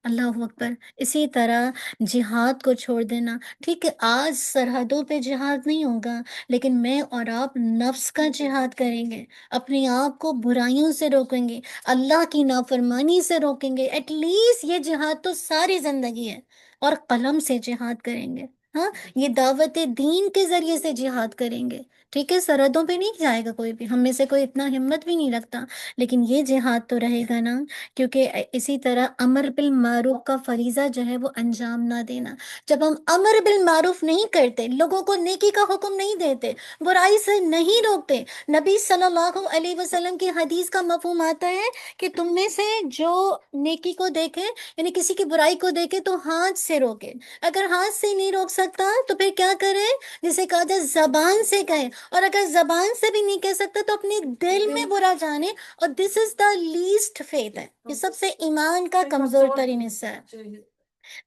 اللہ اکبر. اسی طرح جہاد کو چھوڑ دینا. ٹھیک ہے آج سرحدوں پہ جہاد نہیں ہوگا، لیکن میں اور آپ نفس کا جہاد کریں گے، اپنے آپ کو برائیوں سے روکیں گے، اللہ کی نافرمانی سے روکیں گے. ایٹ لیسٹ یہ جہاد تو ساری زندگی ہے. اور قلم سے جہاد کریں گے. ہاں یہ دعوت دین کے ذریعے سے جہاد کریں گے. ٹھیک ہے سرحدوں پہ نہیں جائے گا کوئی بھی، ہم میں سے کوئی اتنا ہمت بھی نہیں رکھتا، لیکن یہ جہاد تو رہے گا نا. کیونکہ اسی طرح امر بالمعروف کا فریضہ جو ہے وہ انجام نہ دینا. جب ہم امر بالمعروف نہیں کرتے، لوگوں کو نیکی کا حکم نہیں دیتے، برائی سے نہیں روکتے، نبی صلی اللہ علیہ وسلم کی حدیث کا مفہوم آتا ہے کہ تم میں سے جو نیکی کو دیکھے، یعنی کسی کی برائی کو دیکھے تو ہاتھ سے روکے. اگر ہاتھ سے نہیں روک سکتا تو پھر کیا کرے، جسے کہا جائے زبان سے کہے، اور اگر زبان سے بھی نہیں کہہ سکتا تو اپنے دل میں برا جانے. اور دس از دا لیسٹ فیتھ ہے، یہ سب سے ایمان کا کمزور ترین حصہ ہے.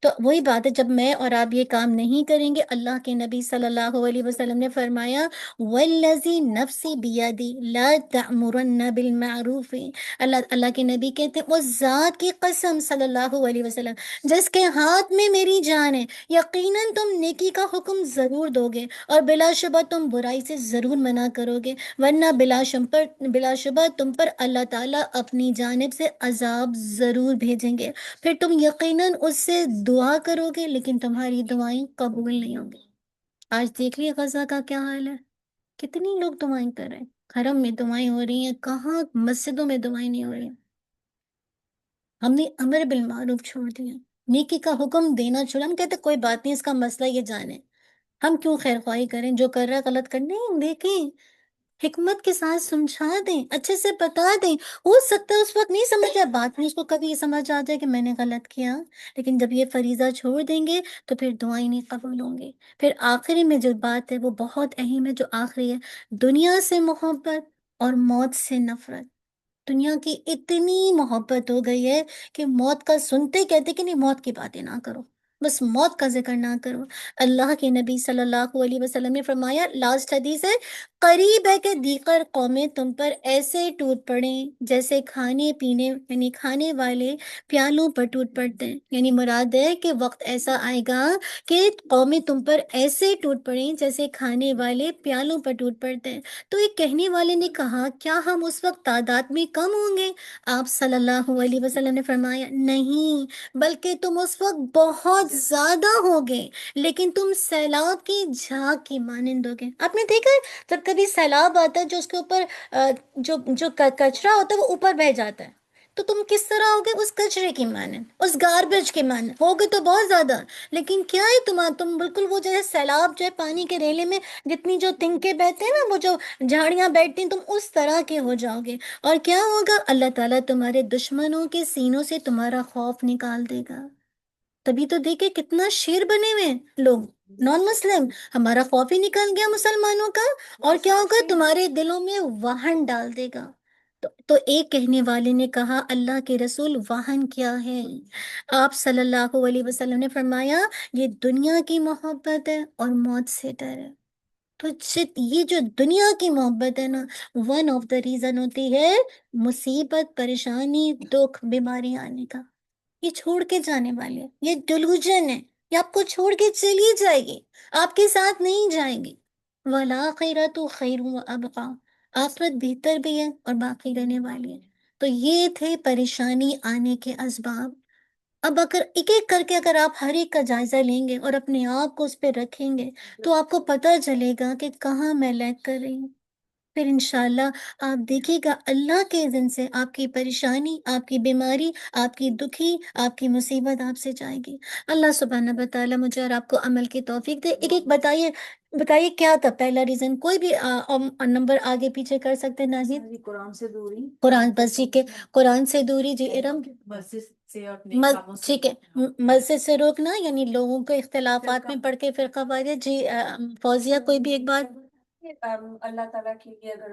تو وہی بات ہے، جب میں اور آپ یہ کام نہیں کریں گے، اللہ کے نبی صلی اللہ علیہ وسلم نے فرمایا والذی نفسی بیدی لا تأمرن بالمعروف، اللہ کے نبی کہتے ہیں اس ذات کی قسم صلی اللہ علیہ وسلم جس کے ہاتھ میں میری جان ہے، یقیناً تم نیکی کا حکم ضرور دو گے اور بلا شبہ تم برائی سے ضرور منع کرو گے، ورنہ بلا شبہ تم پر اللہ تعالیٰ اپنی جانب سے عذاب ضرور بھیجیں گے، پھر تم یقیناً اس سے دعا کرو گے لیکن تمہاری دعائیں قبول نہیں ہوں گی۔ آج دیکھ لیے غزہ کا کیا حال ہے، کتنی لوگ دعائیں کر رہے ہیں، حرم میں دعائیں ہو رہی ہیں، کہاں مسجدوں میں دعائیں نہیں ہو رہی ہیں۔ ہم نے امر بالمعروف چھوڑ دیا، نیکی کا حکم دینا چھوڑا، ہم کہتے کوئی بات نہیں، اس کا مسئلہ یہ جانے، ہم کیوں خیر خواہی کریں، جو کر رہا ہے غلط کرنے، دیکھیں حکمت کے ساتھ سمجھا دیں، اچھے سے بتا دیں، ہو سکتا ہے اس وقت نہیں سمجھ آئے، بعد میں اس کو کبھی یہ سمجھ آ جائے کہ میں نے غلط کیا، لیکن جب یہ فریضہ چھوڑ دیں گے تو پھر دعائیں نہیں قبول ہوں گی۔ پھر آخری میں جو بات ہے وہ بہت اہم ہے، جو آخری ہے، دنیا سے محبت اور موت سے نفرت۔ دنیا کی اتنی محبت ہو گئی ہے کہ موت کا سنتے ہی کہتے کہ نہیں موت کی باتیں نہ کرو، بس موت کا ذکر نہ کرو۔ اللہ کے نبی صلی اللہ علیہ وسلم نے فرمایا، لاسٹ حدیث ہے، قریب ہے کہ دیگر قومیں تم پر ایسے ٹوٹ پڑیں جیسے کھانے پینے یعنی کھانے والے پیالوں پر ٹوٹ پڑتے ہیں، یعنی مراد ہے کہ وقت ایسا آئے گا کہ قومیں تم پر ایسے ٹوٹ پڑیں جیسے کھانے والے پیالوں پر ٹوٹ پڑتے ہیں۔ تو ایک کہنے والے نے کہا، کیا ہم اس وقت تعداد میں کم ہوں گے؟ آپ صلی اللہ علیہ وسلم نے فرمایا، نہیں، بلکہ تم اس وقت بہت زیادہ ہوگے، لیکن تم سیلاب کی جھاگ کی مانند ہوگے۔ آپ نے دیکھا ہے جب کبھی سیلاب آتا ہے جو اس کے اوپر کچرا ہوتا ہے وہ اوپر بہ جاتا ہے، تو تم کس طرح ہوگے؟ اس کچرے کی مانند، اس گاربیج کی مانند ہوگے تو بہت زیادہ، لیکن کیا ہے تم بالکل وہ جو ہے سیلاب جو ہے پانی کے ریلے میں جتنی جو تنکے بہتے ہیں نا، وہ جو جھاڑیاں بیٹھتی ہیں، تم اس طرح کے ہو جاؤ گے۔ اور کیا ہوگا؟ اللہ تعالیٰ تمہارے دشمنوں کے سینوں سے تمہارا خوف نکال دے گا۔ تبھی تو دیکھے کتنا شیر بنے ہوئے ہیں لوگ نان مسلم، ہمارا خوف ہی نکل گیا مسلمانوں کا، اور کیا ہوگا؟ تمہارے دلوں میں وہن ڈال دے گا۔ تو ایک کہنے والے نے کہا، اللہ کے رسول وہن کیا ہے؟ آپ صلی اللہ علیہ وسلم نے فرمایا، یہ دنیا کی محبت ہے اور موت سے ڈر ہے۔ تو یہ جو دنیا کی محبت ہے نا، ون آف دا ریزن ہوتی ہے مصیبت، پریشانی، دکھ، بیماری آنے کا۔ یہ چھوڑ کے جانے والے ہیں، یہ ڈیلوژن ہے، یہ آپ کو چھوڑ کے چلی جائے گی، آپ کے ساتھ نہیں جائیں گی۔ وَالْآخِرَةُ خَيْرٌ وَأَبْقَىٰ، آخرت بہتر بھی ہے اور باقی رہنے والی ہے۔ تو یہ تھے پریشانی آنے کے اسباب۔ اب اگر ایک ایک کر کے اگر آپ ہر ایک کا جائزہ لیں گے اور اپنے آپ کو اس پہ رکھیں گے تو آپ کو پتہ چلے گا کہ کہاں میں لیگ کر رہی ہوں۔ پھر انشاءاللہ آپ دیکھیے گا اللہ کے اذن سے آپ کی پریشانی، آپ کی بیماری، آپ کی دکھی، آپ کی مصیبت آپ سے جائے گی۔ اللہ سبحانہ وتعالیٰ مجھے اور آپ کو عمل کی توفیق دے۔ ایک ایک بتائیے کیا تھا پہلا ریزن؟ کوئی بھی نمبر آگے پیچھے کر سکتے ہیں ناظرین؟ قرآن سے دوری، قرآن، بس ٹھیک ہے، قرآن سے دوری، جی ارم، مسجد سے اور نیک کاموں سے، ٹھیک ہے، مسجد سے روکنا یعنی لوگوں کو اختلافات میں پڑھ کے فرقہ واریت۔ جی فوزیہ کوئی بھی ایک بات؟ اللہ تعالیٰ کے لیے اگر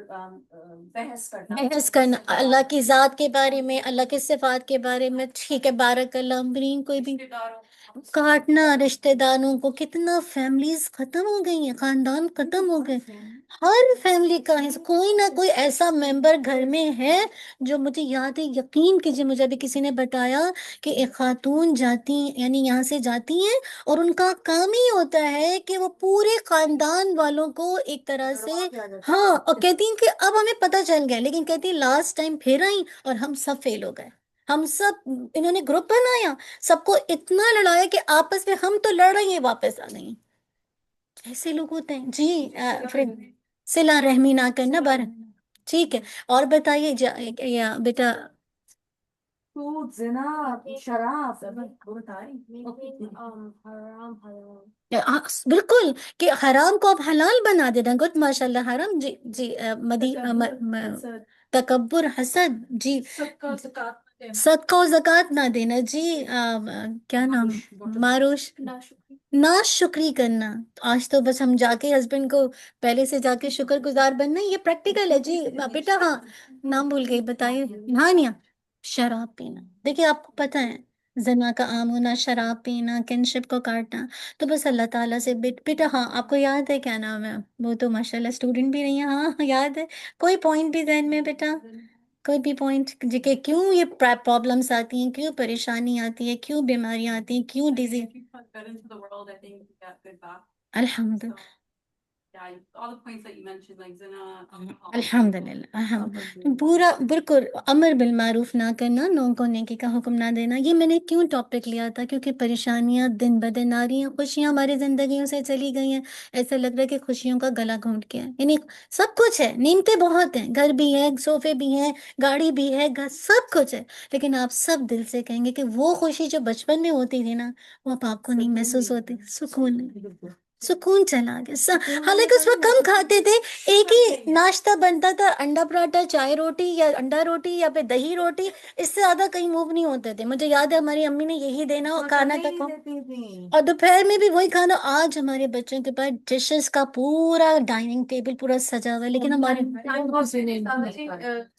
بحث کرنا اللہ کی ذات کے بارے میں، اللہ کے صفات کے بارے میں، ٹھیک ہے، بارک اللہ امرین۔ کوئی بھی کاٹنا رشتہ داروں کو، کتنا فیملیز ختم ہو گئی ہیں، خاندان ختم ہو گئے، ہر فیملی کا ہے، کوئی نہ کوئی ایسا ممبر گھر میں ہے جو، مجھے یاد ہے، یقین کیجیے مجھے ابھی کسی نے بتایا کہ ایک خاتون جاتی یعنی یہاں سے جاتی ہیں اور ان کا کام ہی ہوتا ہے کہ وہ پورے خاندان والوں کو ایک طرح سے، ہاں، اور کہتی ہیں کہ اب ہمیں پتہ چل گیا، لیکن کہتی ہیں لاسٹ ٹائم پھر آئیں اور ہم سب فیل ہو گئے، ہم سب، انہوں نے گروپ بنایا، سب کو اتنا لڑایا کہ آپس میں ہم تو لڑ رہی ہیں واپس آ گئی۔ ایسے لوگ ہوتے ہیں جی۔ صلہ رحمی نہ کرنا بار، ٹھیک ہے، اور بتائیے یا بیٹا؟ سود، زنا، شراب، ہاں، بالکل، کہ حرام کو آپ حلال بنا دینا، گڈ، ماشاء اللہ، حرام، جی جی، تکبر، حسد، جی، صدقہ و زکوٰۃ نہ دینا، جی، کیا نام، معروش، ناشکری کرنا۔ آج تو بس ہم جا کے ہسبینڈ کو پہلے سے جا کے شکر گزار بننا، یہ پریکٹیکل ہے جی بیٹا۔ ہاں، نام بھول گئی، بتائیے، ہانیہ، شراب پینا، دیکھیے آپ کو پتہ ہے زنا کا عام ہونا، شراب پینا، کنشپ کو کاٹنا، تو بس اللہ تعالیٰ سے بیٹا ہاں آپ کو یاد ہے کیا نام ہے، وہ تو ماشاء اللہ اسٹوڈنٹ بھی نہیں ہے، ہاں یاد ہے کوئی پوائنٹ بھی ذہن میں بیٹا، کوئی بھی پوائنٹ جی کہ کیوں یہ پرابلمس آتی ہیں، کیوں پریشانی آتی ہے، کیوں بیماریاں آتی ہیں، کیوں ڈیزیز؟ الحمد الحمد للہ پورا بالکل امر بالمعروف نہ کرنا، لوگوں کو نیکی کا حکم نہ دینا، یہ میں نے کیوں ٹاپک لیا تھا کیونکہ پریشانیاں دن بدن آ رہی ہیں، خوشیاں ہماری زندگیوں سے چلی گئی ہیں، ایسا لگ رہا ہے کہ خوشیوں کا گلا گھونٹ گیا ہے، یعنی سب کچھ ہے، نعمتیں بہت ہیں، گھر بھی ہے، صوفے بھی ہیں، گاڑی بھی ہے، گھر سب کچھ ہے، لیکن آپ سب دل سے کہیں گے کہ وہ خوشی جو بچپن میں ہوتی تھی نا وہ اب آپ کو نہیں محسوس ہوتی، سکون نہیں، سکون چلا گیا حالانکہ اس وقت کم کھاتے تھے، ایک ہی ناشتہ بنتا تھا، انڈا پراٹھا، چائے روٹی یا انڈا روٹی یا پھر دہی روٹی، اس سے زیادہ کہیں موو نہیں ہوتے تھے، مجھے یاد ہے ہماری امی نے یہی دینا اور کھانا تک، اور دوپہر میں بھی وہی کھانا، آج ہمارے بچوں کے پاس ڈشز کا پورا ڈائننگ ٹیبل پورا سجا ہوا ہے، لیکن ہمارے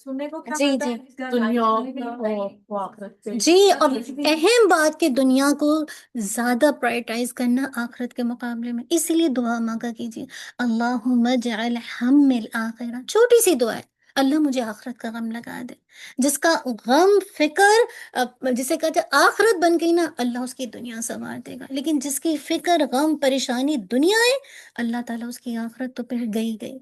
سننے کو کیا جی ملتا جی ہے دنیا جی، اور اہم بات کہ دنیا کو زیادہ پرائرٹائز کرنا آخرت کے مقابلے میں، اسی لیے دعا مانگا کیجیے، اللہم اجعل ہم الآخرہ، چھوٹی سی دعا ہے، اللہ مجھے آخرت کا غم لگا دے، جس کا غم فکر جسے کہتے ہیں آخرت بن گئی نا، اللہ اس کی دنیا سنوار دے گا، لیکن جس کی فکر غم پریشانی دنیا ہے، اللہ تعالیٰ اس کی آخرت تو پھر گئی گئی،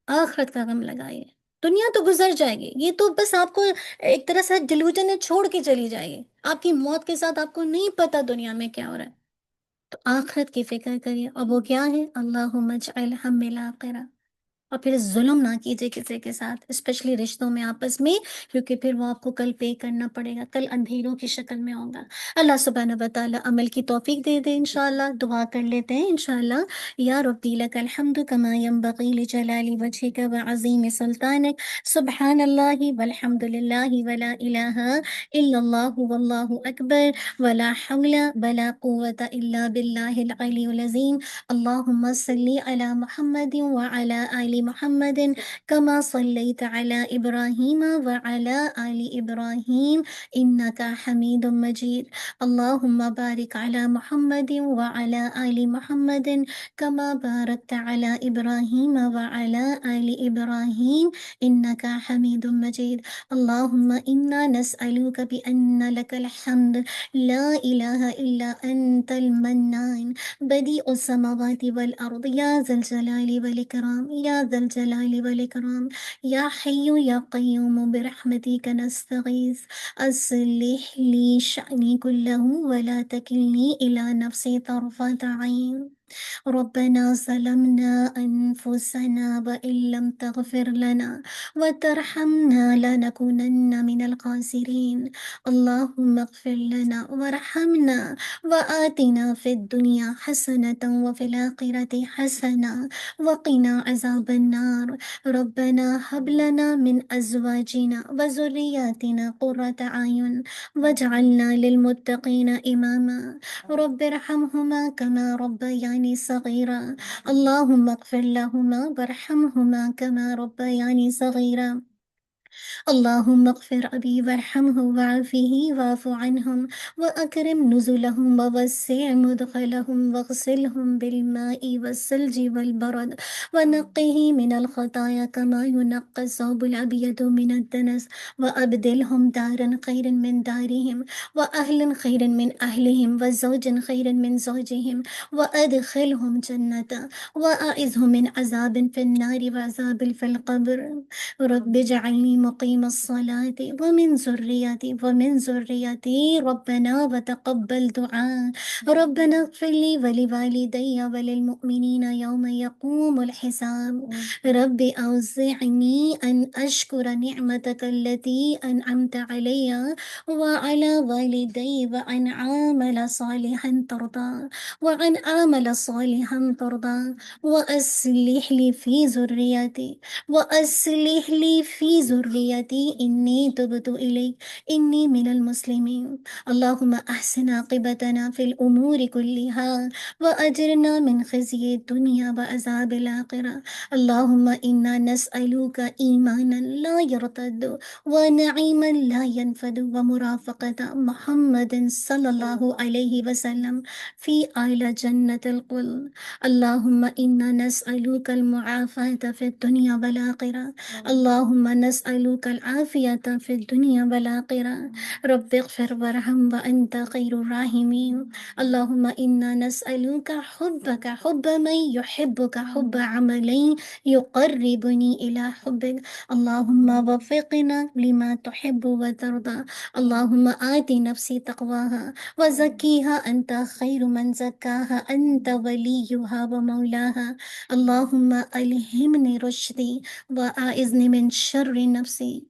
آخرت کا غم لگائیے، دنیا تو گزر جائے گی، یہ تو بس آپ کو ایک طرح سے ڈیلوژن چھوڑ کے چلی جائے گی، آپ کی موت کے ساتھ آپ کو نہیں پتا دنیا میں کیا ہو رہا ہے، تو آخرت کی فکر کریے، اور وہ کیا ہے، اللہم اجعل ہم الآخرہ، اور پھر ظلم نہ کیجیے کسی کے ساتھ، اسپیشلی رشتوں میں آپس میں، کیونکہ پھر وہ آپ کو کل پے کرنا پڑے گا، کل اندھیروں کی شکل میں ہوگا۔ اللہ سبحانہ و تعالیٰ عمل کی توفیق دے دے انشاءاللہ، دعا کر لیتے ہیں انشاءاللہ۔ یا ربی لک الحمد کما ينبغی لجلال وجهک وعظیم سلطانک، سبحان اللہ والحمد للہ ولا الہ الا اللہ واللہ اکبر، ولا حول ولا قوة الا باللہ العلی العظیم۔ اللهم صل على محمد وعلى آل محمد كما صليت على إبراهيم وعلى آل إبراهيم إنك حميد مجيد، اللهم بارك على محمد وعلى آل محمد كما باركت على إبراهيم وعلى آل إبراهيم إنك حميد مجيد، اللهم إنا نسألك بأن لك الحمد لا إله إلا أنت المنان بدیع السماوات والارض، یا ذا الجلال والاکرام، یا ذا الجلال والاکرام، یا حی یا قیوم برحمتک نستغیث، اصلح لی شأنی کلہ ولا تکلنی الی نفسی طرفة عین، ربنا ظلمنا أنفسنا وإن لم تغفر لنا وترحمنا لنكونن من الخاسرين، اللهم اغفر لنا وارحمنا وآتنا في الدنيا حسنة وفي الآخرة حسنة وقنا عذاب النار، ربنا هب لنا من أزواجنا وذرياتنا قرة أعين واجعلنا للمتقين إماما، رب ارحمهما كما ربياني صغيرا، اللهم اغفر لهما وارحمهما كما ربياني صغيرا، اللهم اغفر أبي وارحمه وعافه واعف عنهم وأكرم نزلهم ووسع مدخلهم واغسلهم بالماء والثلج والبرد ونقه من الخطايا كما ينقى الثوب الأبيض من الدنس، وأبدلهم دارا خيرا من دارهم وأهلا خيرا من أهلهم وزوجا خيرا من زوجهم، وأدخلهم جنة، وأعذهم من عذاب في النار وعذاب في القبر، رب اجعلني مقيم الصلاة ومن ذريتي ربنا وتقبل دعاء، ربنا اغفر لي ولوالدي وللمؤمنين يوم يقوم الحساب، رب أوزعني أن أشكر نعمتك التي أنعمت علي وعلى والدي وأن أعمل صالحا ترضى وأصلح لي في ذريتي ذريتي إني تبت إليك إني من المسلمين اللهم أحسن عاقبتنا في الأمور كلها وأجرنا من خزي الدنيا وعذاب الآخرة اللهم إنا نسألك إيمانا لا يرتد ونعيما لا ينفد ومرافقة محمد صلى الله عليه وسلم في أعلى جنة القلب اللهم إنا نسألك المعافاة في الدنيا والآخرة اللهم نسألك العافية في الدنيا والآخرة رب اغفر وارحم وأنت خير الراحمين اللهم إنا نسألك حبك حب من يحبك حب عملي يقربني إلى حبك اللهم وفقنا لما تحب وترضى اللهم آت نفسي تقواها وزكيها أنت خير من زكاها أنت وليها ومولاها اللهم ألهمني رشدي وأعذني من شر نفسي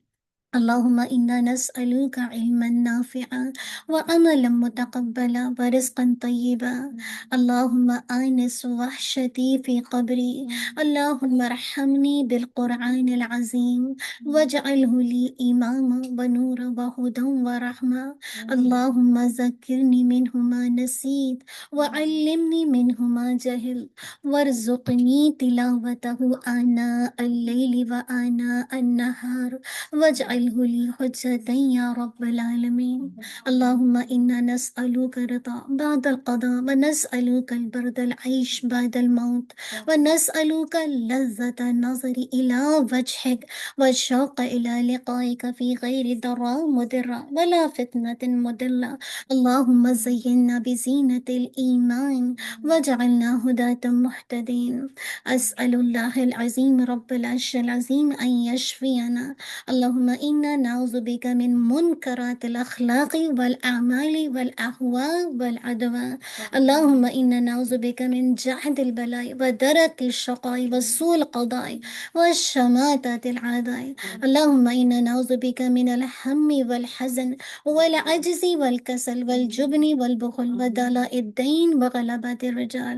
اللهم إنا نسألك علما نافعا وعملا متقبلا ورزقا طيبا اللهم آنس وحشتي في قبري اللهم ارحمني بالقرآن العظيم واجعله لي إماما ونورا وهدى ورحمة اللهم ذكرني منه ما نسيت وعلمني منه ما جهلت وارزقني تلاوته آناء الليل وآناء النهار واجعله لي حجة يا رب العالمين اللهم إنا نسألك رضا بعد القضاء ونسألك البرد العيش بعد الموت ونسألك لذة النظر إلى وجهك والشوق إلى لقائك في غير ضراء مضرة ولا فتنة مضلة اللهم زينا بزينة الإيمان واجعلنا هداة مهتدين أسأل الله العظيم رب العرش العظيم أن يشفينا اللهم إنا نعوذ بك من منكرات الأخلاق والأعمال والأهواء والعدوى اللهم إنا نعوذ بك من جهد البلاء ودرك الشقاء وسوء القضاء والشماتة العداء اللهم إنا نعوذ بك من الهم والحزن والعجز والكسل والجبن والبخل ودلاء الدين وغلبة الرجال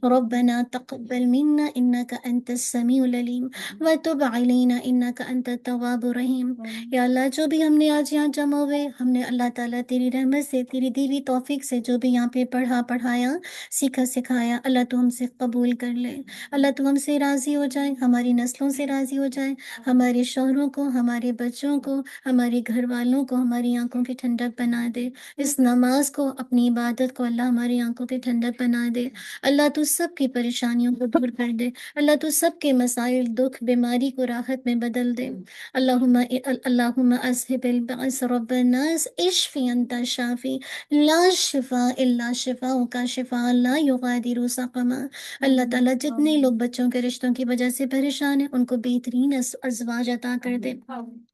ربنا تقبل منا إنك أنت السميع العليم وتب علينا إنك أنت التواب الرحیم یا اللہ جو بھی ہم نے آج یہاں جمع ہوئے ہم نے اللہ تعالیٰ تیری رحمت سے تیری دی ہوئی توفیق سے جو بھی یہاں پہ پڑھا پڑھایا سیکھا سکھایا اللہ تو ہم سے قبول کر لے اللہ تو ہم سے راضی ہو جائے ہماری نسلوں سے راضی ہو جائے ہمارے شوہروں کو ہمارے بچوں کو ہمارے گھر والوں کو ہماری آنکھوں کی ٹھنڈک بنا دے اس نماز کو اپنی عبادت کو اللہ ہماری آنکھوں کی ٹھنڈک بنا دے اللہ تو سب کی پریشانیوں کو دور کر دے اللہ تو سب کے مسائل دکھ بیماری کو راحت میں بدل دے اللہم اذہب البأس رب الناس اشفی انت شافی لا شفاء الا شفاءک شفاء لا یغادر سقما اللہ تعالیٰ جتنے لوگ بچوں کے رشتوں کی وجہ سے پریشان ہیں ان کو بہترین ازواج عطا کر دے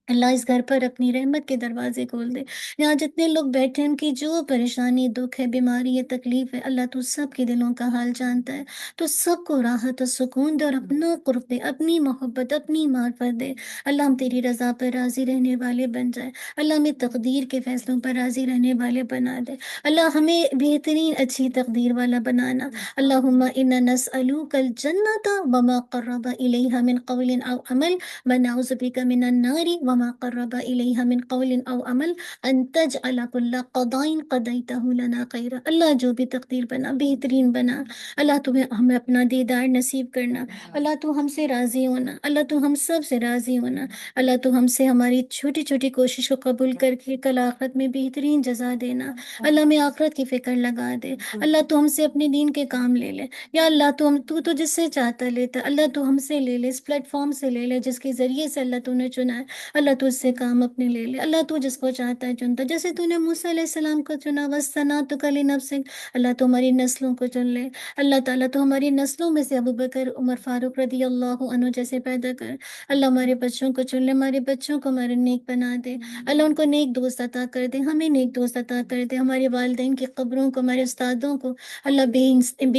اللہ اس گھر پر اپنی رحمت کے دروازے کھول دے یہاں جتنے لوگ بیٹھے ہیں ان کی جو پریشانی دکھ ہے بیماری ہے تکلیف ہے اللہ تو سب کے دلوں کا حال جانتا ہے تو سب کو راحت و سکون دے اور اپنا قرب دے اپنی محبت اپنی معرفت دے اللہ ہم تیری رضا پر راضی رہنے والے بن جائے اللہ ہمیں تقدیر کے فیصلوں پر راضی رہنے والے بنا دے اللہ ہمیں بہترین اچھی تقدیر والا بنانا اللہم انا نسألوک الجنت وما قرب الیہا من قول او عمل ونعوذ بک من النار وما قرب الیہا من قول او عمل ان تجعل کل قضاء قضیتہ لنا خیرا اللہ جو بھی تقدیر بنا بہترین بنا اللہ تمہیں ہمیں اپنا دیدار نصیب کرنا اللہ تو ہم سے راضی ہونا اللہ تو ہم سب سے راضی ہونا اللہ تو ہم سے ہماری چھوٹی چھوٹی کوشش کو قبول کر کے کل آخرت میں بہترین جزا دینا اللہ میں آخرت کی فکر لگا دے اللہ تو ہم سے اپنے دین کے کام لے لے یا اللہ تو جس سے چاہتا لیتا اللہ تو ہم سے لے لے اس پلیٹ فارم سے لے لے جس کے ذریعے سے اللہ تو نے چنا ہے اللہ تو اس سے کام اپنے لے لے اللہ تو جس کو چاہتا ہے چنتا جیسے تو نے موسیٰ علیہ السلام کو چنا وَاصْطَنَعْتُكَ لِنَفْسِكَ اللہ تو ہماری نسلوں کو چن لے اللہ تعالیٰ تو ہماری نسلوں میں سے ابو بکر عمر فاروق رضی اللہ عنہ جیسے پیدا کر اللہ ہمارے بچوں کو چن لے ہمارے بچوں کو ہمارے نیک بنا دے اللہ ان کو نیک دوست عطا کر دے ہمیں نیک دوست عطا کر دے ہمارے والدین کی قبروں کو ہمارے استادوں کو اللہ بے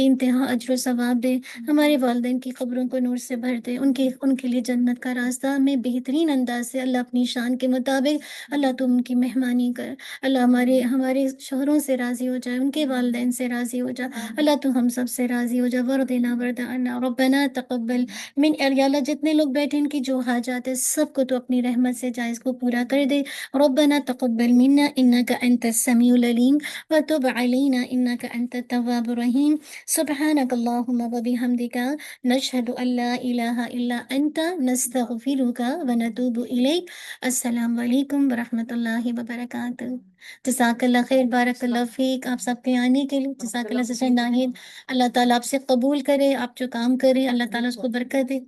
انتہا اجر و ثواب دے ہمارے والدین کی قبروں کو نور سے بھر دے ان کے لیے جنت کا راستہ ہمیں بہترین انداز سے اللہ اپنی شان کے مطابق اللہ تو ان کی مہمانی کر، اللہ ہمارے شوہروں سے راضی ہو جائے، ان کے والدین سے راضی ہو جائے، اللہ تو ہم سب سے راضی ہو جائے، وردنا وردنا ربنا تقبل من، یا اللہ جتنے لوگ بیٹھے ان کی جو حاجات ہے سب کو تو اپنی رحمت سے جائز کو پورا کر دے، ربنا تقبل منا انك انت السميع العليم وتب علينا انك انت التواب الرحيم، سبحانك اللهم وبحمدك نشهد ان لا اله الا انت نستغفرك ونتوب اليك، السلام علیکم ورحمۃ اللہ وبرکاتہ۔ جزاک اللہ خیر، بارک اللہ فیک، آپ سب کے آنے کے لیے جزاک اللہ سے ناہید، اللہ تعالیٰ آپ سے قبول کرے، آپ جو کام کریں اللہ تعالیٰ اس کو برکت دے۔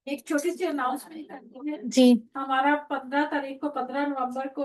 ایک چھوٹی سی اناؤنسمنٹ کرتی ہے جی ہمارا 15 تاریخ کو 15 نومبر کو